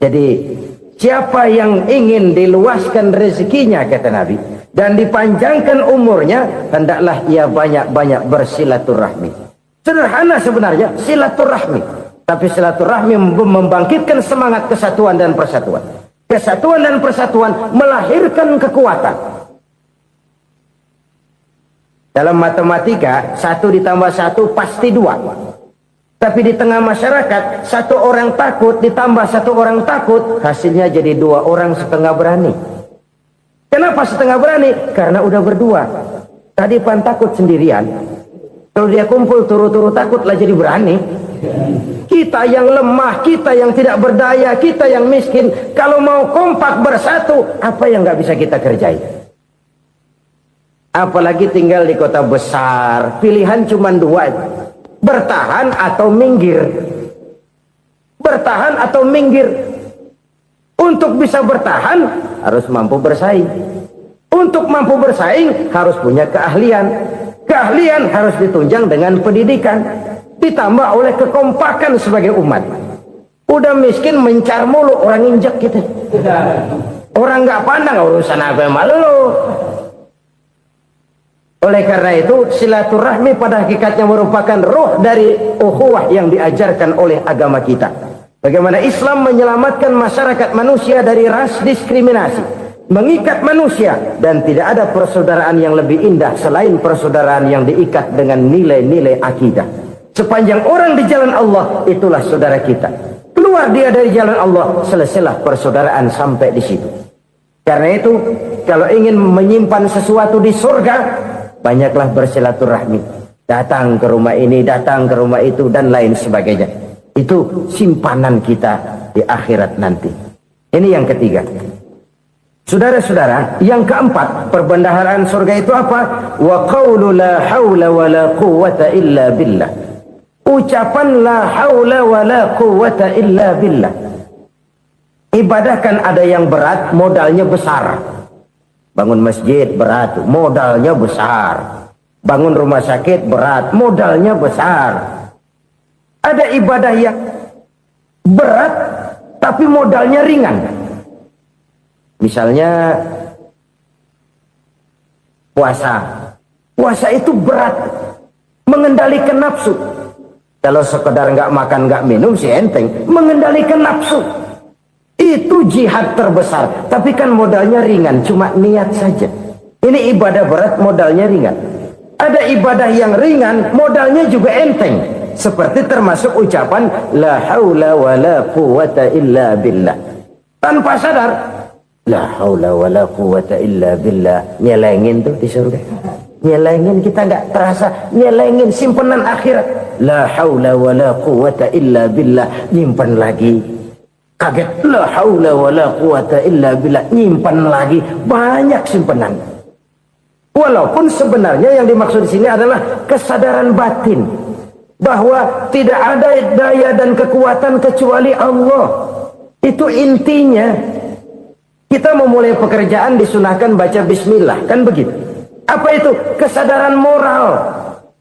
Jadi siapa yang ingin diluaskan rezekinya kata Nabi dan dipanjangkan umurnya, hendaklah ia banyak-banyak bersilaturahmi. Sederhana sebenarnya silaturahmi, tapi silaturahmi membangkitkan semangat kesatuan dan persatuan. Kesatuan dan persatuan melahirkan kekuatan. Dalam matematika 1 ditambah 1 pasti 2. Tapi di tengah masyarakat 1 orang takut ditambah 1 orang takut, hasilnya jadi 2 orang setengah berani. Kenapa setengah berani? Karena udah berdua. Tadi pan takut sendirian. Kalau dia kumpul turu-turu takutlah jadi berani. Kita yang lemah, kita yang tidak berdaya, kita yang miskin, kalau mau kompak bersatu, apa yang nggak bisa kita kerjain? Apalagi tinggal di kota besar, pilihan cuma 2. Bertahan atau minggir. Bertahan atau minggir. Untuk bisa bertahan harus mampu bersaing. Untuk mampu bersaing harus punya keahlian. Keahlian harus ditunjang dengan pendidikan, ditambah oleh kekompakan sebagai umat. Udah miskin mencar mulu, orang injak kita. Orang nggak pandang urusan apa malu. Oleh karena itu silaturahmi pada hakikatnya merupakan roh dari ukhuwah yang diajarkan oleh agama kita. Bagaimana Islam menyelamatkan masyarakat manusia dari ras diskriminasi, mengikat manusia, dan tidak ada persaudaraan yang lebih indah selain persaudaraan yang diikat dengan nilai-nilai akidah. Sepanjang orang di jalan Allah, itulah saudara kita. Keluar dia dari jalan Allah, selesailah persaudaraan sampai di situ. Karena itu, kalau ingin menyimpan sesuatu di surga, banyaklah bersilaturahmi. Datang ke rumah ini, datang ke rumah itu, dan lain sebagainya. Itu simpanan kita di akhirat nanti. Ini yang ketiga. Saudara-saudara, yang keempat, perbendaharaan surga itu apa? Wa qawlu la hawla wa la quwwata illa billah. Ucapan la hawla wa la quwwata illa billah. Ibadah kan ada yang berat, modalnya besar. Bangun masjid berat, modalnya besar. Bangun rumah sakit berat, modalnya besar. Ada ibadah yang berat, tapi modalnya ringan. Misalnya puasa. Puasa itu berat, mengendalikan nafsu. Kalau sekedar nggak makan nggak minum sih enteng, mengendalikan nafsu. Itu jihad terbesar, tapi kan modalnya ringan, cuma niat saja. Ini ibadah berat, modalnya ringan. Ada ibadah yang ringan, modalnya juga enteng. Seperti termasuk ucapan la haula wa la quwwata illa billah. tanpa sadar. La haula wala quwata illa billah. Nyelengin tuh di surga. Nyelengin, kita nggak terasa. Nyelengin simpenan akhirat. La haula wala quwata illa billah. Nyimpen lagi. Kaget. La haula wala quwata illa billah. Nyimpen lagi. Banyak simpenan. Walaupun sebenarnya yang dimaksud di sini adalah kesadaran batin. Bahwa tidak ada daya dan kekuatan kecuali Allah. Itu intinya. Kita memulai pekerjaan disunahkan baca bismillah, kan begitu? Apa itu? Kesadaran moral.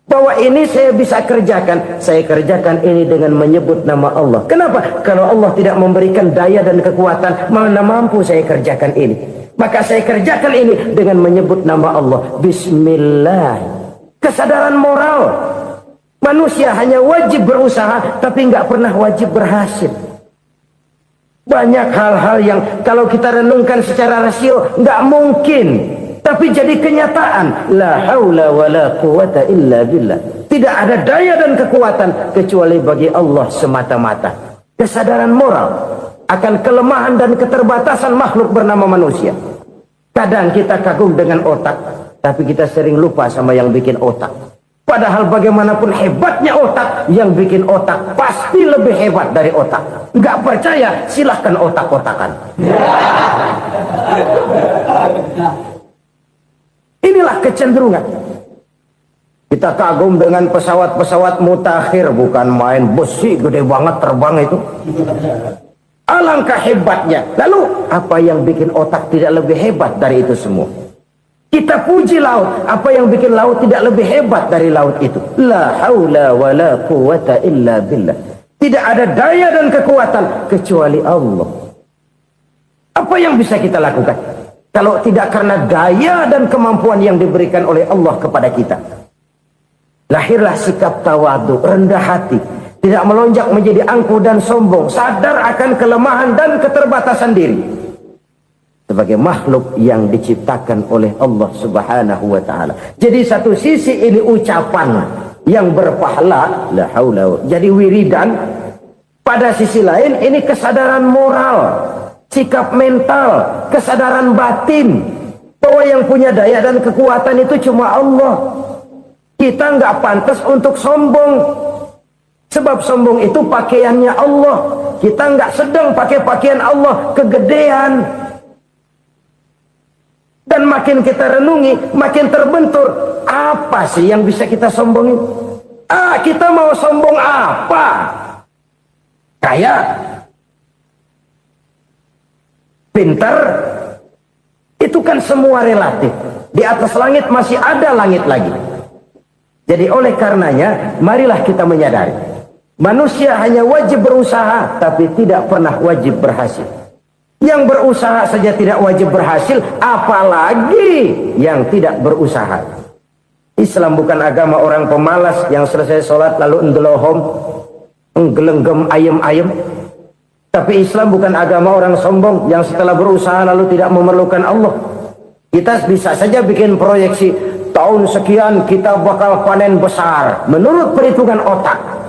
Bahwa ini saya bisa kerjakan. Saya kerjakan ini dengan menyebut nama Allah. Kenapa? Kalau Allah tidak memberikan daya dan kekuatan, mana mampu saya kerjakan ini. Maka saya kerjakan ini dengan menyebut nama Allah. Bismillah. Kesadaran moral. Manusia hanya wajib berusaha, tapi nggak pernah wajib berhasil. Banyak hal-hal yang kalau kita renungkan secara rasio nggak mungkin, tapi jadi kenyataan. La haula wala quwata illa billah. Tidak ada daya dan kekuatan kecuali bagi Allah semata-mata. Kesadaran moral akan kelemahan dan keterbatasan makhluk bernama manusia. Kadang kita kagum dengan otak, tapi kita sering lupa sama yang bikin otak. Padahal bagaimanapun hebatnya otak, yang bikin otak pasti lebih hebat dari otak. Nggak percaya, silahkan otak-otakan. Inilah kecenderungan. Kita kagum dengan pesawat-pesawat mutakhir, bukan main besi gede banget terbang itu. Alangkah hebatnya. Lalu apa yang bikin otak tidak lebih hebat dari itu semua? Kita puji laut. Apa yang bikin laut tidak lebih hebat dari laut itu? La haula wa la quwata illa billah. Tidak ada daya dan kekuatan kecuali Allah. Apa yang bisa kita lakukan? Kalau tidak karena daya dan kemampuan yang diberikan oleh Allah kepada kita. Lahirlah sikap tawadu, rendah hati. Tidak melonjak menjadi angkuh dan sombong. Sadar akan kelemahan dan keterbatasan diri. Sebagai makhluk yang diciptakan oleh Allah subhanahu wa ta'ala. Jadi satu sisi ini ucapan yang berpahala, la haula, jadi wiridan. Pada sisi lain ini kesadaran moral, sikap mental, kesadaran batin. Bahwa yang punya daya dan kekuatan itu cuma Allah. Kita nggak pantas untuk sombong. Sebab sombong itu pakaiannya Allah. Kita nggak sedang pakai pakaian Allah, kegedean. Dan makin kita renungi, makin terbentur. Apa sih yang bisa kita sombongin? Kita mau sombong apa? Kaya? Pintar? Itu kan semua relatif. Di atas langit masih ada langit lagi. Jadi oleh karenanya, marilah kita menyadari. Manusia hanya wajib berusaha, tapi tidak pernah wajib berhasil. Yang berusaha saja tidak wajib berhasil, apalagi yang tidak berusaha. Islam bukan agama orang pemalas yang selesai sholat lalu endelohom, enggelenggem ayem-ayem. Tapi Islam bukan agama orang sombong yang setelah berusaha lalu tidak memerlukan Allah. Kita bisa saja bikin proyeksi, tahun sekian kita bakal panen besar menurut perhitungan otak.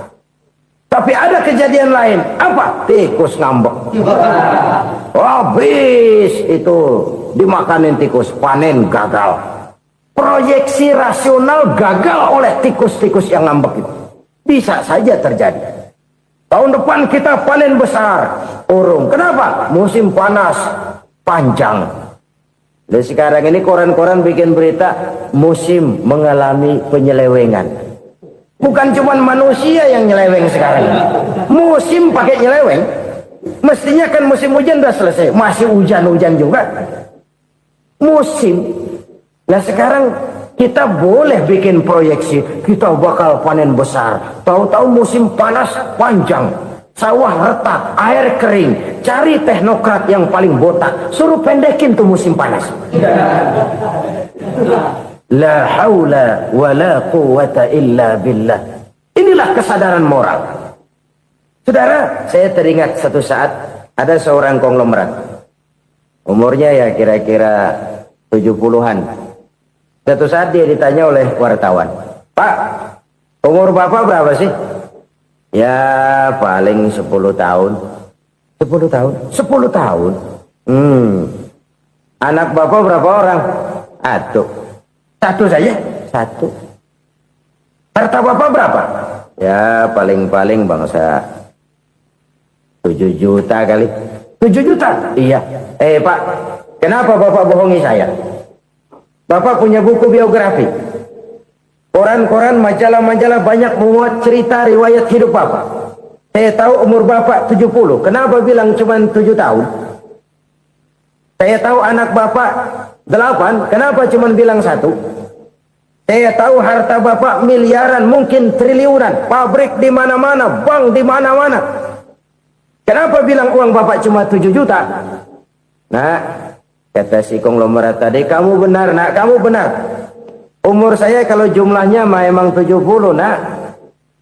Tapi ada kejadian lain. Apa? Tikus ngambek. Habis itu dimakanin tikus, panen gagal. Proyeksi rasional gagal oleh tikus-tikus yang ngambek itu. Bisa saja terjadi. Tahun depan kita panen besar, urung. Kenapa? Musim panas panjang. Dan sekarang ini koran-koran bikin berita musim mengalami penyelewengan. Bukan cuma manusia yang nyeleweng sekarang. Musim pakai nyeleweng. Mestinya kan musim hujan udah selesai. Masih hujan-hujan juga. Musim. Nah sekarang kita boleh bikin proyeksi. Kita bakal panen besar. Tahu-tahu musim panas panjang. Sawah retak, air kering. Cari teknokrat yang paling botak. Suruh pendekin tuh musim panas. La haula wa la quwata illa billah. Inilah kesadaran moral. Saudara, saya teringat satu saat ada seorang konglomerat. Umurnya ya kira-kira 70-an. Satu saat dia ditanya oleh wartawan, "Pak, umur Bapak berapa sih?" "Ya paling 10 tahun." 10 tahun. 10 tahun. Anak bapak berapa orang? Satu saja. Satu. Harta bapak berapa? Ya paling-paling bangsa 7 juta kali. 7 juta? Iya. Pak, kenapa bapak bohongi saya? Bapak punya buku biografi. Koran-koran, majalah-majalah banyak memuat cerita riwayat hidup bapak. Saya tahu umur bapak 70. Kenapa bilang cuma 7 tahun? Saya tahu anak bapak 8. Kenapa cuma bilang 1? Saya tahu harta bapak miliaran, mungkin triliunan. Pabrik di mana-mana, bank di mana-mana. Kenapa bilang uang bapak cuma 7 juta? Nah, kata si konglomerat tadi, kamu benar nak, kamu benar. Umur saya kalau jumlahnya memang 70 nak.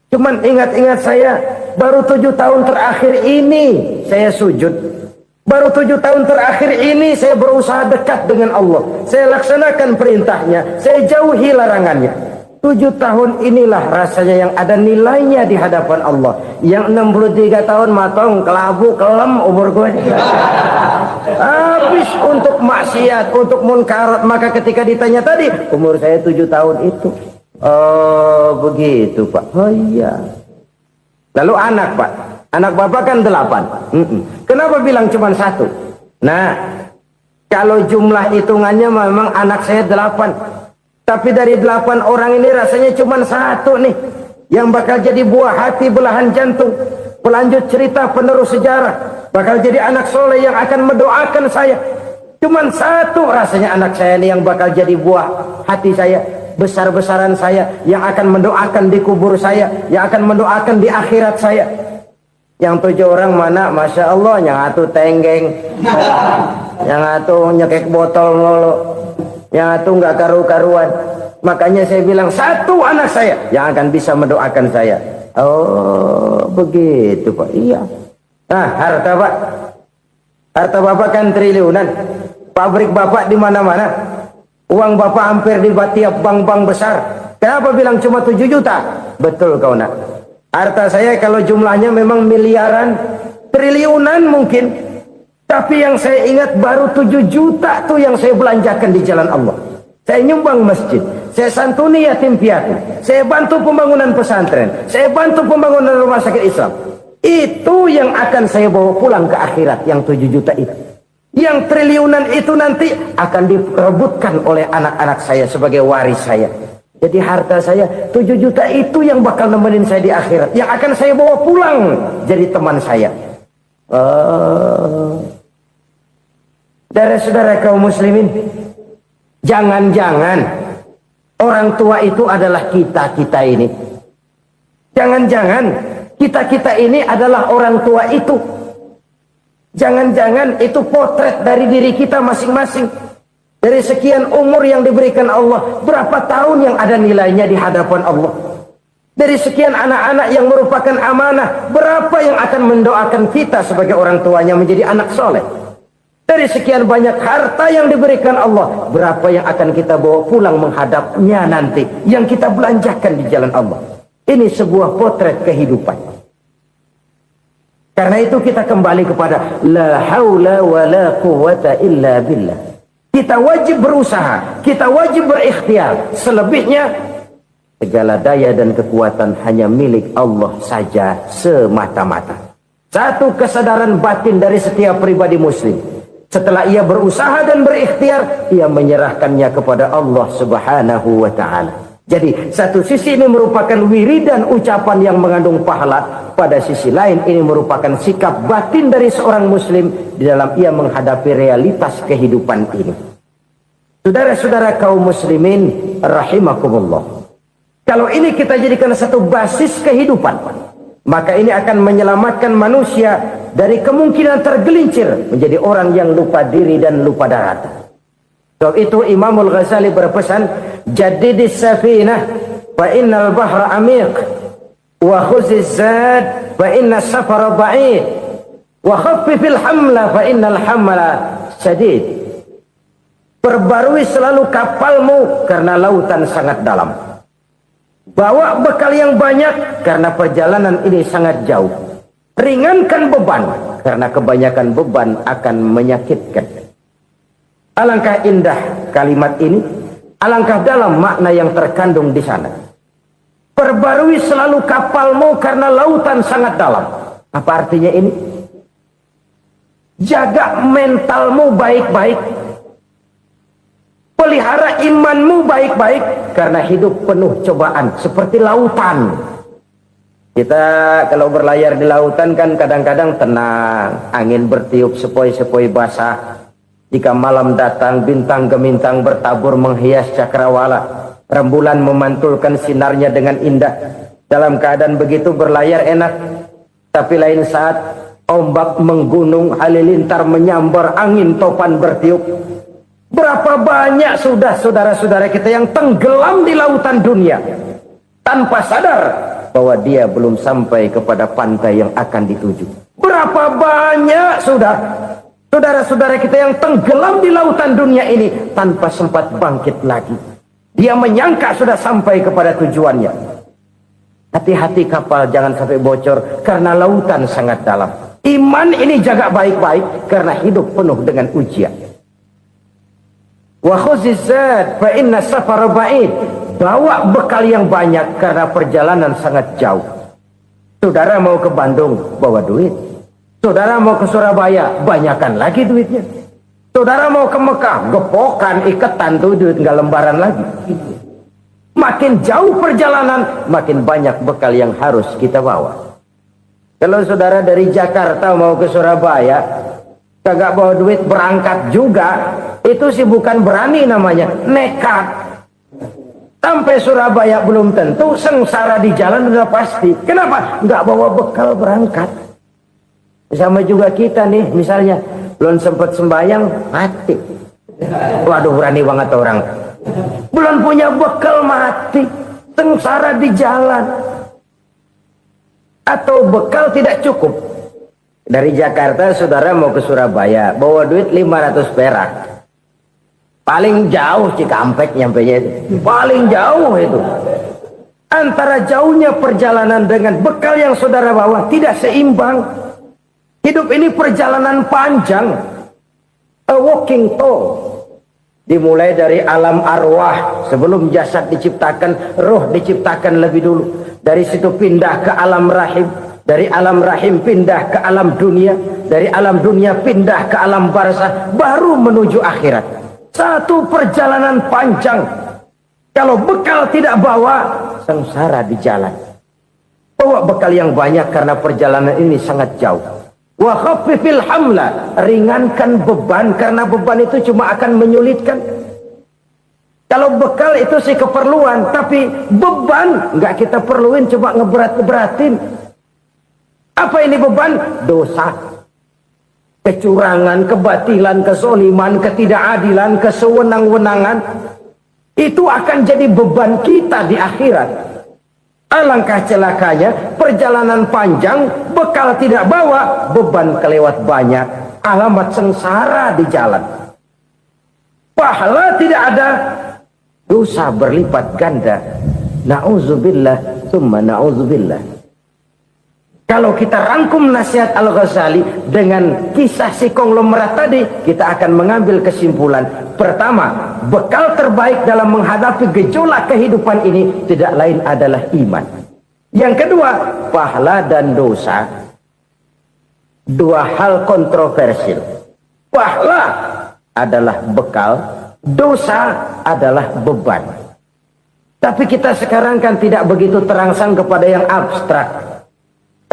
Cuman ingat-ingat saya, baru 7 tahun terakhir ini saya sujud. Baru 7 tahun terakhir ini saya berusaha dekat dengan Allah. Saya laksanakan perintahnya, saya jauhi larangannya. 7 tahun inilah rasanya yang ada nilainya di hadapan Allah. Yang 63 tahun matong, kelabu, kelem umur gue. Habis untuk maksiat, untuk munkarat. Maka ketika ditanya tadi, umur saya 7 tahun itu. Oh begitu Pak. Oh iya. Lalu anak Pak. Anak bapak kan 8. Kenapa bilang cuma 1? Nah, kalau jumlah hitungannya memang anak saya 8. Tapi dari 8 orang ini rasanya cuma 1 nih. Yang bakal jadi buah hati, belahan jantung. Pelanjut cerita, penerus sejarah. Bakal jadi anak soleh yang akan mendoakan saya. Cuman 1 rasanya anak saya ini yang bakal jadi buah hati saya. Besar-besaran saya. Yang akan mendoakan di kubur saya. Yang akan mendoakan di akhirat saya. Yang 7 orang mana? Masya Allah. Yang 1 tenggeng. Yang 1 nyekek botol mulu. Yang 1 nggak karu-karuan. Makanya saya bilang 1 anak saya yang akan bisa mendoakan saya. Oh begitu Pak. Iya. Nah harta Pak. Harta bapak kan triliunan. Pabrik bapak di mana-mana. Uang bapak hampir di tiap bank-bank besar. Kenapa bilang cuma 7 juta? Betul kau nak. Harta saya kalau jumlahnya memang miliaran, triliunan mungkin. Tapi yang saya ingat baru 7 juta tuh yang saya belanjakan di jalan Allah. Saya nyumbang masjid, saya santuni yatim piatu, saya bantu pembangunan pesantren, saya bantu pembangunan rumah sakit Islam. Itu yang akan saya bawa pulang ke akhirat, yang 7 juta itu. Yang triliunan itu nanti akan diperebutkan oleh anak-anak saya sebagai waris saya. Jadi harta saya 7 juta itu yang bakal nemenin saya di akhirat, yang akan saya bawa pulang jadi teman saya. Saudara-saudara kaum muslimin, jangan-jangan orang tua itu adalah kita-kita ini. Jangan-jangan kita-kita ini adalah orang tua itu. Jangan-jangan itu potret dari diri kita masing-masing. Dari sekian umur yang diberikan Allah, berapa tahun yang ada nilainya di hadapan Allah? Dari sekian anak-anak yang merupakan amanah, berapa yang akan mendoakan kita sebagai orang tuanya menjadi anak soleh? Dari sekian banyak harta yang diberikan Allah, berapa yang akan kita bawa pulang menghadapnya nanti, yang kita belanjakan di jalan Allah? Ini sebuah potret kehidupan. Karena itu kita kembali kepada la haula wa la quwwata illa billah. Kita wajib berusaha, kita wajib berikhtiar. Selebihnya segala daya dan kekuatan hanya milik Allah saja semata-mata. Satu kesadaran batin dari setiap pribadi muslim. Setelah ia berusaha dan berikhtiar, ia menyerahkannya kepada Allah Subhanahu wa ta'ala. Jadi satu sisi ini merupakan wiridan ucapan yang mengandung pahala. Pada sisi lain ini merupakan sikap batin dari seorang muslim di dalam ia menghadapi realitas kehidupan ini. Saudara-saudara kaum muslimin rahimakumullah. Kalau ini kita jadikan satu basis kehidupan, maka ini akan menyelamatkan manusia dari kemungkinan tergelincir menjadi orang yang lupa diri dan lupa darat. Sebab itu Imamul Ghazali berpesan, jadidis safinah fa innal bahra amiq wa khuziz zad fa inna safara ba'id wa khaffifil hamla fa innal hamla syadid. Perbarui selalu kapalmu karena lautan sangat dalam. Bawa bekal yang banyak karena perjalanan ini sangat jauh. Ringankan beban karena kebanyakan beban akan menyakitkan. Alangkah indah kalimat ini, alangkah dalam makna yang terkandung di sana. Perbarui selalu kapalmu karena lautan sangat dalam. Apa artinya ini? Jaga mentalmu baik-baik. Pelihara imanmu baik-baik karena hidup penuh cobaan seperti lautan. Kita kalau berlayar di lautan kan kadang-kadang tenang, angin bertiup sepoi-sepoi basah. Jika malam datang, bintang gemintang bertabur menghias cakrawala. Rembulan memantulkan sinarnya dengan indah. Dalam keadaan begitu berlayar enak. Tapi lain saat ombak menggunung, halilintar menyambar, angin topan bertiup. Berapa banyak sudah saudara-saudara kita yang tenggelam di lautan dunia tanpa sadar bahwa dia belum sampai kepada pantai yang akan dituju. Berapa banyak sudah saudara-saudara kita yang tenggelam di lautan dunia ini tanpa sempat bangkit lagi. Dia menyangka sudah sampai kepada tujuannya. Hati-hati kapal jangan sampai bocor karena lautan sangat dalam. Iman ini jaga baik-baik karena hidup penuh dengan ujian. Wa khuzizat fa inna safara ba'id. Bawa bekal yang banyak karena perjalanan sangat jauh. Saudara mau ke Bandung, bawa duit. Saudara mau ke Surabaya, banyakkan lagi duitnya. Saudara mau ke Mekah, gepokan, iketan tuh duit nggak lembaran lagi. Makin jauh perjalanan, makin banyak bekal yang harus kita bawa. Kalau saudara dari Jakarta mau ke Surabaya, kagak bawa duit berangkat juga, itu sih bukan berani namanya, nekat. Sampai Surabaya belum tentu, sengsara di jalan udah pasti. Kenapa? Nggak bawa bekal berangkat. Sama juga kita nih, misalnya belum sempat sembahyang, mati. Waduh, berani banget orang. Belum punya bekal, mati. Sengsara di jalan. Atau bekal tidak cukup. Dari Jakarta saudara mau ke Surabaya, bawa duit 500 perak. Paling jauh Cikampek nyampenya itu. Paling jauh itu. Antara jauhnya perjalanan dengan bekal yang saudara bawa tidak seimbang. Hidup ini perjalanan panjang. A walking tour. Dimulai dari alam arwah. Sebelum jasad diciptakan, roh diciptakan lebih dulu. Dari situ pindah ke alam rahim. Dari alam rahim pindah ke alam dunia. Dari alam dunia pindah ke alam barzah. Baru menuju akhirat. Satu perjalanan panjang. Kalau bekal tidak bawa, sengsara di jalan. Bawa bekal yang banyak karena perjalanan ini sangat jauh. Wa khaffifil hamla, ringankan beban karena beban itu cuma akan menyulitkan. Kalau bekal itu sih keperluan, tapi beban nggak kita perluin, cuma ngeberat-beratin. Apa ini beban? Dosa, kecurangan, kebatilan, kesoliman, ketidakadilan, kesewenang-wenangan. Itu akan jadi beban kita di akhirat. Alangkah celakanya, perjalanan panjang, bekal tidak bawa, beban kelewat banyak, alamat sengsara di jalan. Pahala tidak ada, dosa berlipat ganda. Na'udzubillah, summa na'udzubillah. Kalau kita rangkum nasihat Al-Ghazali dengan kisah si konglomerat tadi, kita akan mengambil kesimpulan. Pertama, bekal terbaik dalam menghadapi gejolak kehidupan ini tidak lain adalah iman. Yang kedua, pahala dan dosa. Dua hal kontroversial. Pahala adalah bekal, dosa adalah beban. Tapi kita sekarang kan tidak begitu terangsang kepada yang abstrak.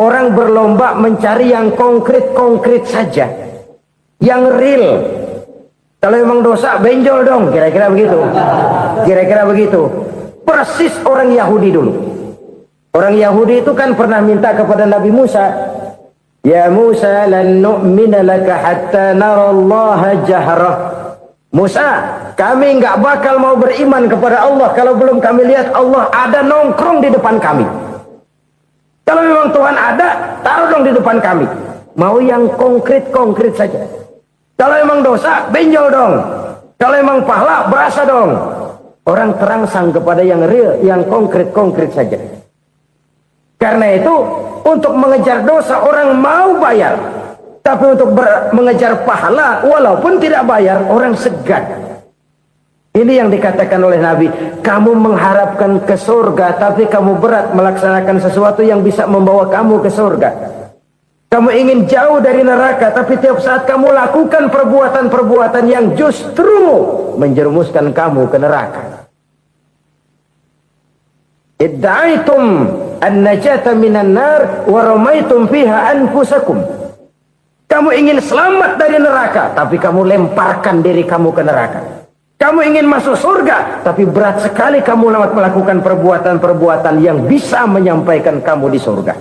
Orang berlomba mencari yang konkret-konkret saja. Yang real. Kalau memang dosa, benjol dong. Kira-kira begitu. Kira-kira begitu. Persis orang Yahudi dulu. Orang Yahudi itu kan pernah minta kepada Nabi Musa. Ya Musa, lan nu'mina laka hatta narallaha jahrah. Musa, kami nggak bakal mau beriman kepada Allah kalau belum kami lihat Allah ada nongkrong di depan kami. Kalau memang Tuhan ada, taruh dong di depan kami. Mau yang konkret-konkret saja. Kalau memang dosa, benjol dong. Kalau memang pahala, berasa dong. Orang terangsang kepada yang real, yang konkret-konkret saja. Karena itu, untuk mengejar dosa, orang mau bayar. Tapi untuk mengejar pahala walaupun tidak bayar, orang segan. Ini yang dikatakan oleh Nabi, kamu mengharapkan ke surga tapi kamu berat melaksanakan sesuatu yang bisa membawa kamu ke surga. Kamu ingin jauh dari neraka tapi tiap saat kamu lakukan perbuatan-perbuatan yang justru menjerumuskan kamu ke neraka. Idda'aitum an-najata minan nar wa ramaitum fiha anfusakum. Kamu ingin selamat dari neraka tapi kamu lemparkan diri kamu ke neraka. Kamu ingin masuk surga, tapi berat sekali kamu melakukan perbuatan-perbuatan yang bisa menyampaikan kamu di surga.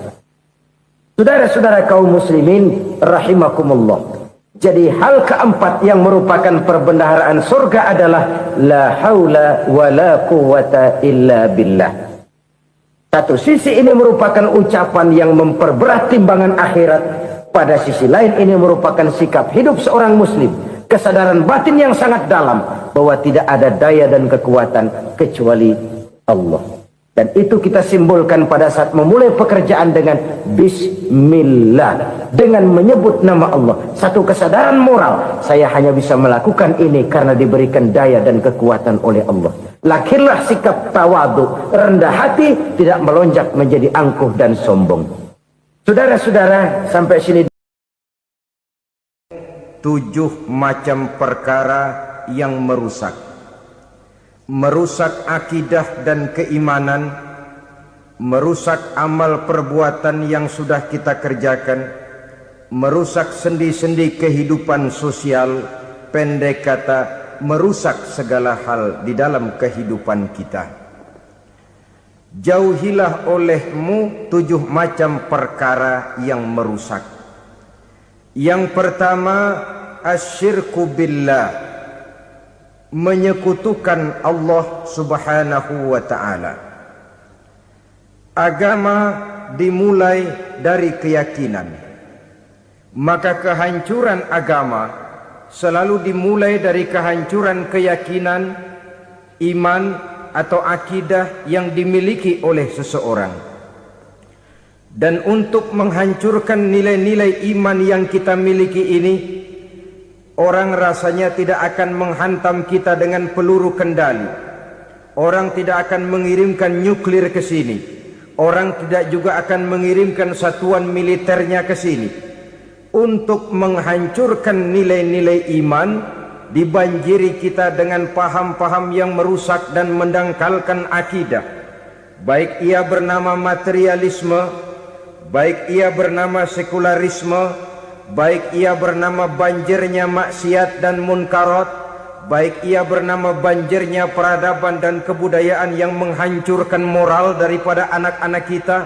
Saudara-saudara kaum muslimin, rahimakumullah. Jadi hal keempat yang merupakan perbendaharaan surga adalah la haula wa la quwwata illa billah. Satu sisi ini merupakan ucapan yang memperberat timbangan akhirat. Pada sisi lain ini merupakan sikap hidup seorang muslim. Kesadaran batin yang sangat dalam bahwa tidak ada daya dan kekuatan kecuali Allah. Dan itu kita simbolkan pada saat memulai pekerjaan dengan bismillah, dengan menyebut nama Allah. Satu kesadaran moral, saya hanya bisa melakukan ini karena diberikan daya dan kekuatan oleh Allah. Lahirlah sikap tawadu, rendah hati, tidak melonjak menjadi angkuh dan sombong. Saudara-saudara, sampai sini 7 macam perkara yang merusak akidah dan keimanan, merusak amal perbuatan yang sudah kita kerjakan, merusak sendi-sendi kehidupan sosial, pendek kata merusak segala hal di dalam kehidupan kita. Jauhilah olehmu 7 macam perkara yang merusak. Yang pertama, asyirku billah, menyekutukan Allah subhanahu wa ta'ala. Agama dimulai dari keyakinan, maka kehancuran agama selalu dimulai dari kehancuran keyakinan, iman atau akidah yang dimiliki oleh seseorang. Dan untuk menghancurkan nilai-nilai iman yang kita miliki ini, orang rasanya tidak akan menghantam kita dengan peluru kendali. Orang tidak akan mengirimkan nuklir ke sini. Orang tidak juga akan mengirimkan satuan militernya ke sini. Untuk menghancurkan nilai-nilai iman, dibanjiri kita dengan paham-paham yang merusak dan mendangkalkan akidah. Baik ia bernama materialisme, baik ia bernama sekularisme, baik ia bernama banjirnya maksiat dan munkarat, baik ia bernama banjirnya peradaban dan kebudayaan yang menghancurkan moral daripada anak-anak kita,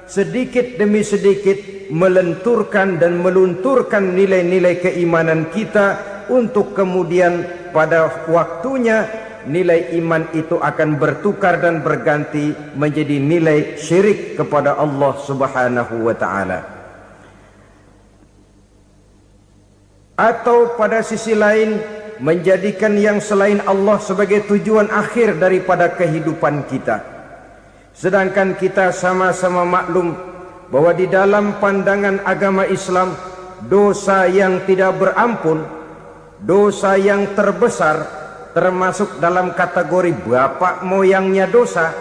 sedikit demi sedikit melenturkan dan melunturkan nilai-nilai keimanan kita, untuk kemudian pada waktunya nilai iman itu akan bertukar dan berganti menjadi nilai syirik kepada Allah subhanahu wa ta'ala. Atau pada sisi lain, menjadikan yang selain Allah sebagai tujuan akhir daripada kehidupan kita. Sedangkan kita sama-sama maklum bahwa di dalam pandangan agama Islam, dosa yang tidak berampun, dosa yang terbesar, termasuk dalam kategori bapak moyangnya dosa,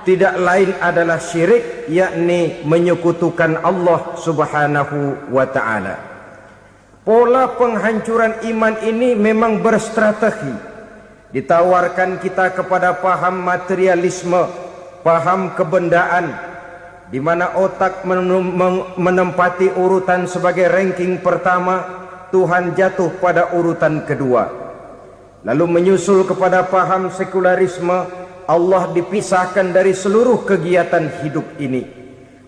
tidak lain adalah syirik, yakni menyekutukan Allah subhanahu wa ta'ala. Pola penghancuran iman ini memang berstrategi. Ditawarkan kita kepada paham materialisme, paham kebendaan, di mana otak menempati urutan sebagai ranking pertama, Tuhan jatuh pada urutan kedua. Lalu menyusul kepada paham sekularisme, Allah dipisahkan dari seluruh kegiatan hidup ini,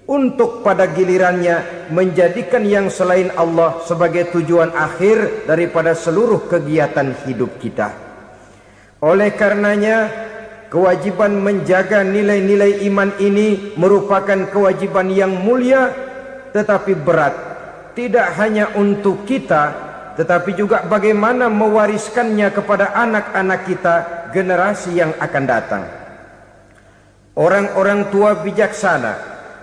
untuk pada gilirannya menjadikan yang selain Allah sebagai tujuan akhir daripada seluruh kegiatan hidup kita. Oleh karenanya, kewajiban menjaga nilai-nilai iman ini merupakan kewajiban yang mulia tetapi berat, tidak hanya untuk kita, tetapi juga bagaimana mewariskannya kepada anak-anak kita, generasi yang akan datang. Orang-orang tua bijaksana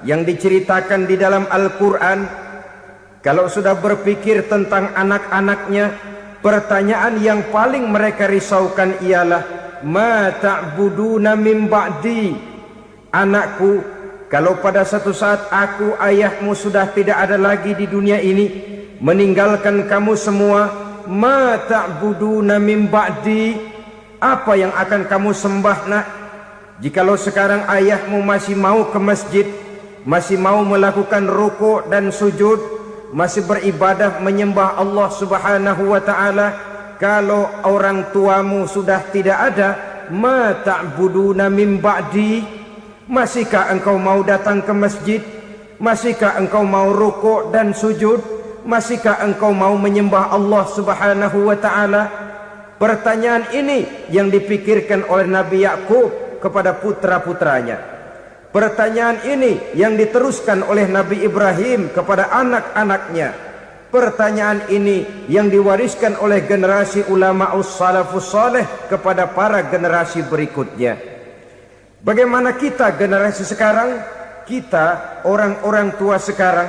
yang diceritakan di dalam Al-Quran Kalau sudah berpikir tentang anak-anaknya, pertanyaan yang paling mereka risaukan ialah, ma ta'buduna min ba'di? Anakku, kalau pada satu saat aku, ayahmu sudah tidak ada lagi di dunia ini, meninggalkan kamu semua, ma ta'buduna min ba'di? Apa yang akan kamu sembah, nak? Jikalau sekarang ayahmu masih mau ke masjid, masih mau melakukan rukuk dan sujud, masih beribadah menyembah Allah Subhanahu wa ta'ala, kalau orang tuamu sudah tidak ada, ma ta'buduna min ba'di? Masihkah engkau mau datang ke masjid? Masihkah engkau mau rukuk dan sujud? Masihkah engkau mau menyembah Allah Subhanahu wa ta'ala? Pertanyaan ini yang dipikirkan oleh Nabi Yakub kepada putra-putranya. Pertanyaan ini yang diteruskan oleh Nabi Ibrahim kepada anak-anaknya. Pertanyaan ini yang diwariskan oleh generasi ulama'us salafus saleh kepada para generasi berikutnya. Bagaimana kita generasi sekarang? Kita orang-orang tua sekarang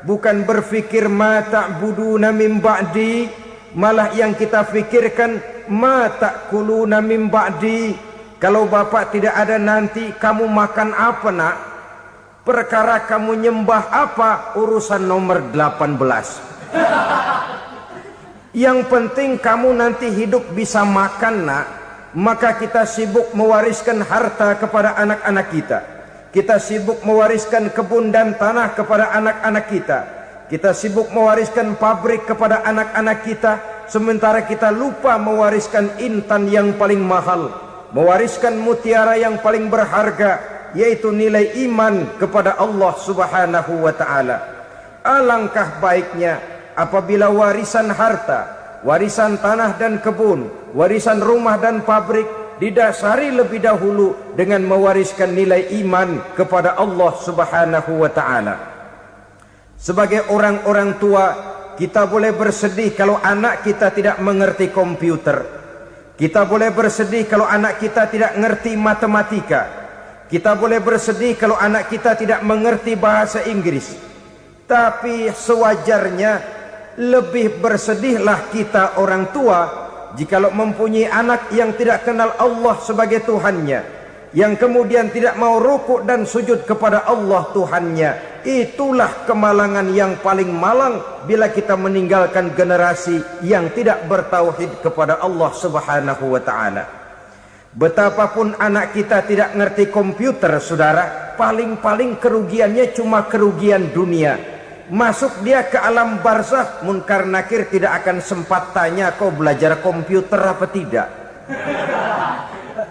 bukan berfikir ma ta'buduna min ba'di, malah yang kita fikirkan ma ta'kuluna min ba'di. Kalau bapak tidak ada nanti kamu makan apa, nak? Perkara kamu nyembah apa, urusan nomor 18. Yang penting kamu nanti hidup bisa makan, nak. Maka kita sibuk mewariskan harta kepada anak-anak kita. Kita sibuk mewariskan kebun dan tanah kepada anak-anak kita. Kita sibuk mewariskan pabrik kepada anak-anak kita, sementara kita lupa mewariskan intan yang paling mahal, mewariskan mutiara yang paling berharga, yaitu nilai iman kepada Allah Subhanahu wa ta'ala. Alangkah baiknya apabila warisan harta, warisan tanah dan kebun, warisan rumah dan pabrik didasari lebih dahulu dengan mewariskan nilai iman kepada Allah Subhanahu wa ta'ala. Sebagai orang-orang tua, kita boleh bersedih kalau anak kita tidak mengerti komputer. Kita boleh bersedih kalau anak kita tidak mengerti matematika. Kita boleh bersedih kalau anak kita tidak mengerti bahasa Inggris. Tapi sewajarnya lebih bersedihlah kita orang tua jikalau mempunyai anak yang tidak kenal Allah sebagai Tuhannya, yang kemudian tidak mau rukuk dan sujud kepada Allah Tuhannya. Itulah kemalangan yang paling malang bila kita meninggalkan generasi yang tidak bertauhid kepada Allah Subhanahu wa ta'ala. Betapapun anak kita tidak ngerti komputer, saudara, paling-paling kerugiannya cuma kerugian dunia. Masuk dia ke alam barzakh, munkar nakir tidak akan sempat tanya kau belajar komputer apa tidak.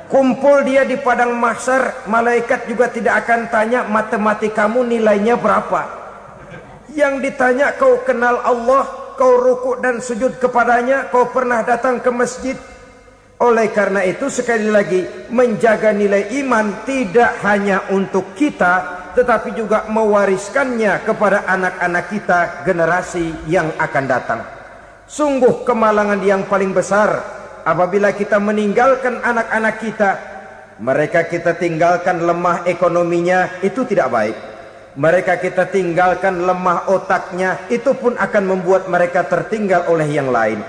Kumpul dia di padang mahsyar, malaikat juga tidak akan tanya matematikamu nilainya berapa. Yang ditanya, kau kenal Allah, kau rukuk dan sujud kepadanya, kau pernah datang ke masjid. Oleh karena itu sekali lagi, menjaga nilai iman tidak hanya untuk kita, tetapi juga mewariskannya kepada anak-anak kita, generasi yang akan datang. Sungguh kemalangan yang paling besar apabila kita meninggalkan anak-anak kita. Mereka kita tinggalkan lemah ekonominya, itu tidak baik. Mereka kita tinggalkan lemah otaknya, itu pun akan membuat mereka tertinggal oleh yang lain.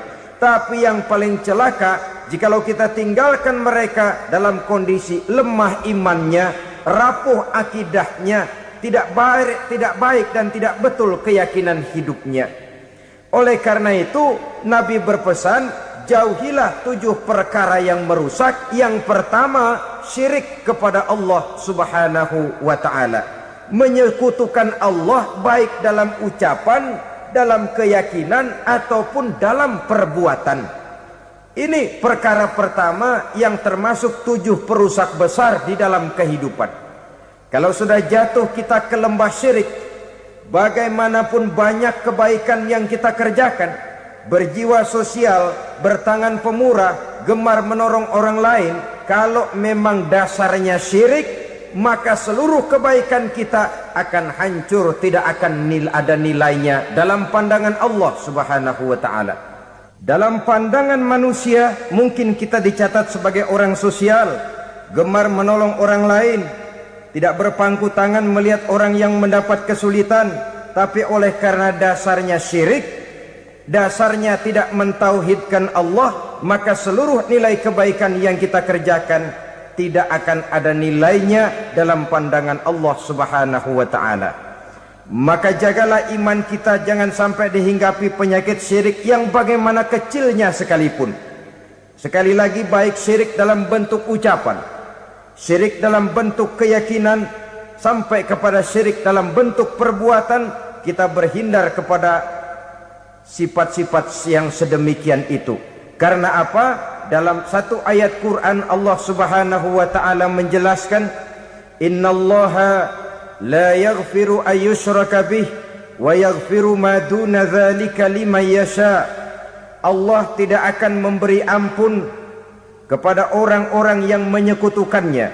Tapi yang paling celaka, jikalau kita tinggalkan mereka dalam kondisi lemah imannya, rapuh akidahnya, tidak baik dan tidak betul keyakinan hidupnya. Oleh karena itu Nabi berpesan, jauhilah 7 perkara yang merusak. Yang pertama, syirik kepada Allah Subhanahu wa ta'ala. Menyekutukan Allah baik dalam ucapan, dalam keyakinan, ataupun dalam perbuatan. Ini perkara pertama yang termasuk 7 perusak besar di dalam kehidupan. Kalau sudah jatuh kita ke lembah syirik, bagaimanapun banyak kebaikan yang kita kerjakan, berjiwa sosial, bertangan pemurah, gemar menolong orang lain, kalau memang dasarnya syirik, maka seluruh kebaikan kita akan hancur, tidak akan ada nilainya dalam pandangan Allah Subhanahu wa ta'ala. Dalam pandangan manusia, mungkin kita dicatat sebagai orang sosial, gemar menolong orang lain, tidak berpangku tangan melihat orang yang mendapat kesulitan, tapi oleh karena dasarnya syirik, dasarnya tidak mentauhidkan Allah, maka seluruh nilai kebaikan yang kita kerjakan tidak akan ada nilainya dalam pandangan Allah Subhanahu wa ta'ala. Maka jagalah iman kita jangan sampai dihinggapi penyakit syirik yang bagaimana kecilnya sekalipun. Sekali lagi, baik syirik dalam bentuk ucapan, syirik dalam bentuk keyakinan, sampai kepada syirik dalam bentuk perbuatan, kita berhindar kepada sifat-sifat yang sedemikian itu. Karena apa? Dalam satu ayat Quran Allah Subhanahu wa ta'ala menjelaskan, innallaha la yaghfiru ayyushraka bih wa yaghfiru ma duna dzalika liman yasha. Allah tidak akan memberi ampun kepada orang-orang yang menyekutukannya,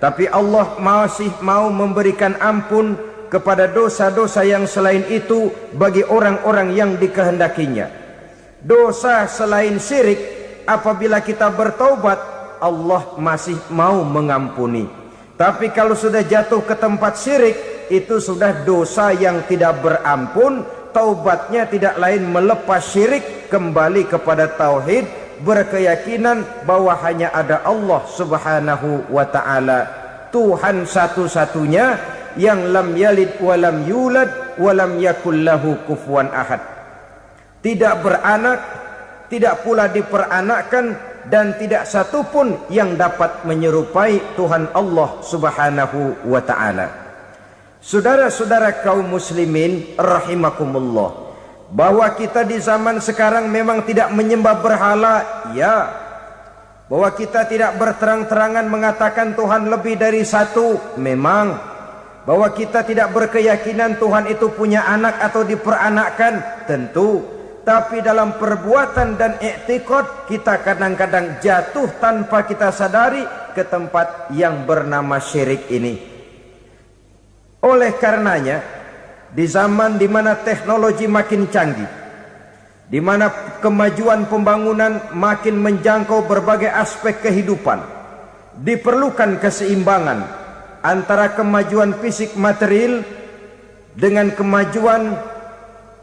tapi Allah masih mau memberikan ampun kepada dosa-dosa yang selain itu bagi orang-orang yang dikehendakinya. Dosa selain syirik, apabila kita bertaubat, Allah masih mau mengampuni. Tapi kalau sudah jatuh ke tempat syirik, itu sudah dosa yang tidak berampun. Taubatnya tidak lain melepas syirik, kembali kepada tauhid, berkeyakinan bahwa hanya ada Allah Subhanahu wa ta'ala, Tuhan satu-satunya yang lam yalid walam yulad walam yakul lahu kufuwan ahad. Tidak beranak, tidak pula diperanakkan, dan tidak satupun yang dapat menyerupai Tuhan Allah Subhanahu wa ta'ala. Saudara-saudara kaum muslimin rahimakumullah, bahwa kita di zaman sekarang memang tidak menyembah berhala, ya. Bahwa kita tidak berterang-terangan mengatakan Tuhan lebih dari satu, memang. Bahwa kita tidak berkeyakinan Tuhan itu punya anak atau diperanakkan, tentu. Tapi dalam perbuatan dan i'tiqad, kita kadang-kadang jatuh tanpa kita sadari ke tempat yang bernama syirik ini. Oleh karenanya, di zaman di mana teknologi makin canggih, di mana kemajuan pembangunan makin menjangkau berbagai aspek kehidupan, diperlukan keseimbangan antara kemajuan fisik material dengan kemajuan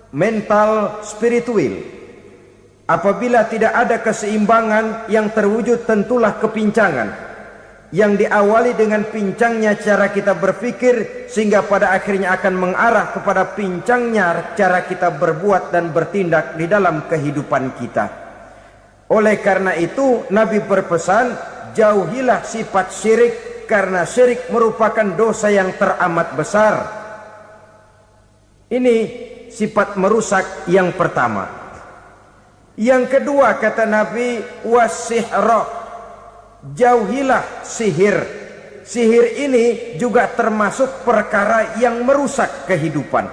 mental spiritual. Apabila tidak ada keseimbangan, yang terwujud tentulah kepincangan, yang diawali dengan pincangnya cara kita berpikir, sehingga pada akhirnya akan mengarah kepada pincangnya cara kita berbuat dan bertindak di dalam kehidupan kita. Oleh karena itu Nabi berpesan, jauhilah sifat syirik, karena syirik merupakan dosa yang teramat besar. Ini sifat merusak yang pertama. Yang kedua, kata Nabi, wasihra, jauhilah sihir. Sihir ini juga termasuk perkara yang merusak kehidupan.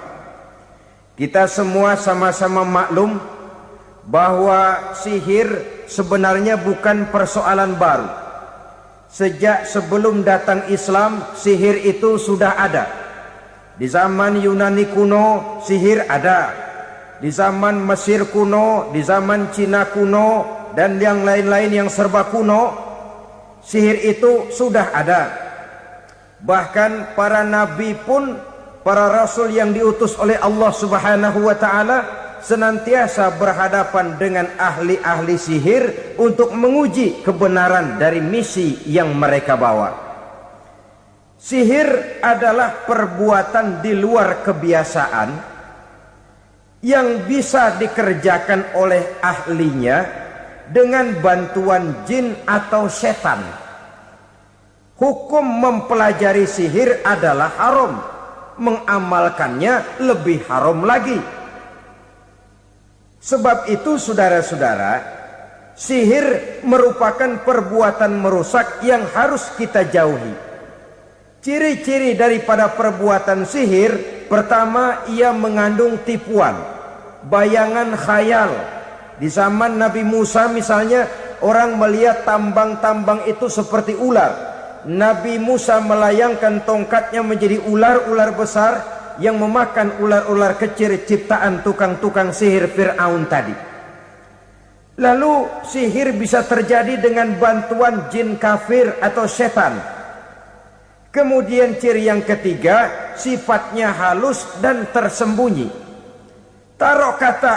Kita semua sama-sama maklum bahwa sihir sebenarnya bukan persoalan baru. Sejak sebelum datang Islam, sihir itu sudah ada. Di zaman Yunani kuno, sihir ada. Di zaman Mesir kuno, di zaman Cina kuno, dan yang lain-lain yang serba kuno, sihir itu sudah ada. Bahkan para nabi pun, para rasul yang diutus oleh Allah Subhanahu wa ta'ala, senantiasa berhadapan dengan ahli-ahli sihir untuk menguji kebenaran dari misi yang mereka bawa. Sihir adalah perbuatan di luar kebiasaan yang bisa dikerjakan oleh ahlinya dengan bantuan jin atau setan. Hukum mempelajari sihir adalah haram, mengamalkannya lebih haram lagi. Sebab itu saudara-saudara, sihir merupakan perbuatan merusak yang harus kita jauhi. Ciri-ciri daripada perbuatan sihir, pertama, ia mengandung tipuan, bayangan khayal. Di zaman Nabi Musa misalnya, orang melihat tambang-tambang itu seperti ular. Nabi Musa melayangkan tongkatnya menjadi ular-ular besar yang memakan ular-ular kecil ciptaan tukang-tukang sihir Fir'aun tadi. Lalu sihir bisa terjadi dengan bantuan jin kafir atau setan. Kemudian ciri yang ketiga, sifatnya halus dan tersembunyi. Taruh kata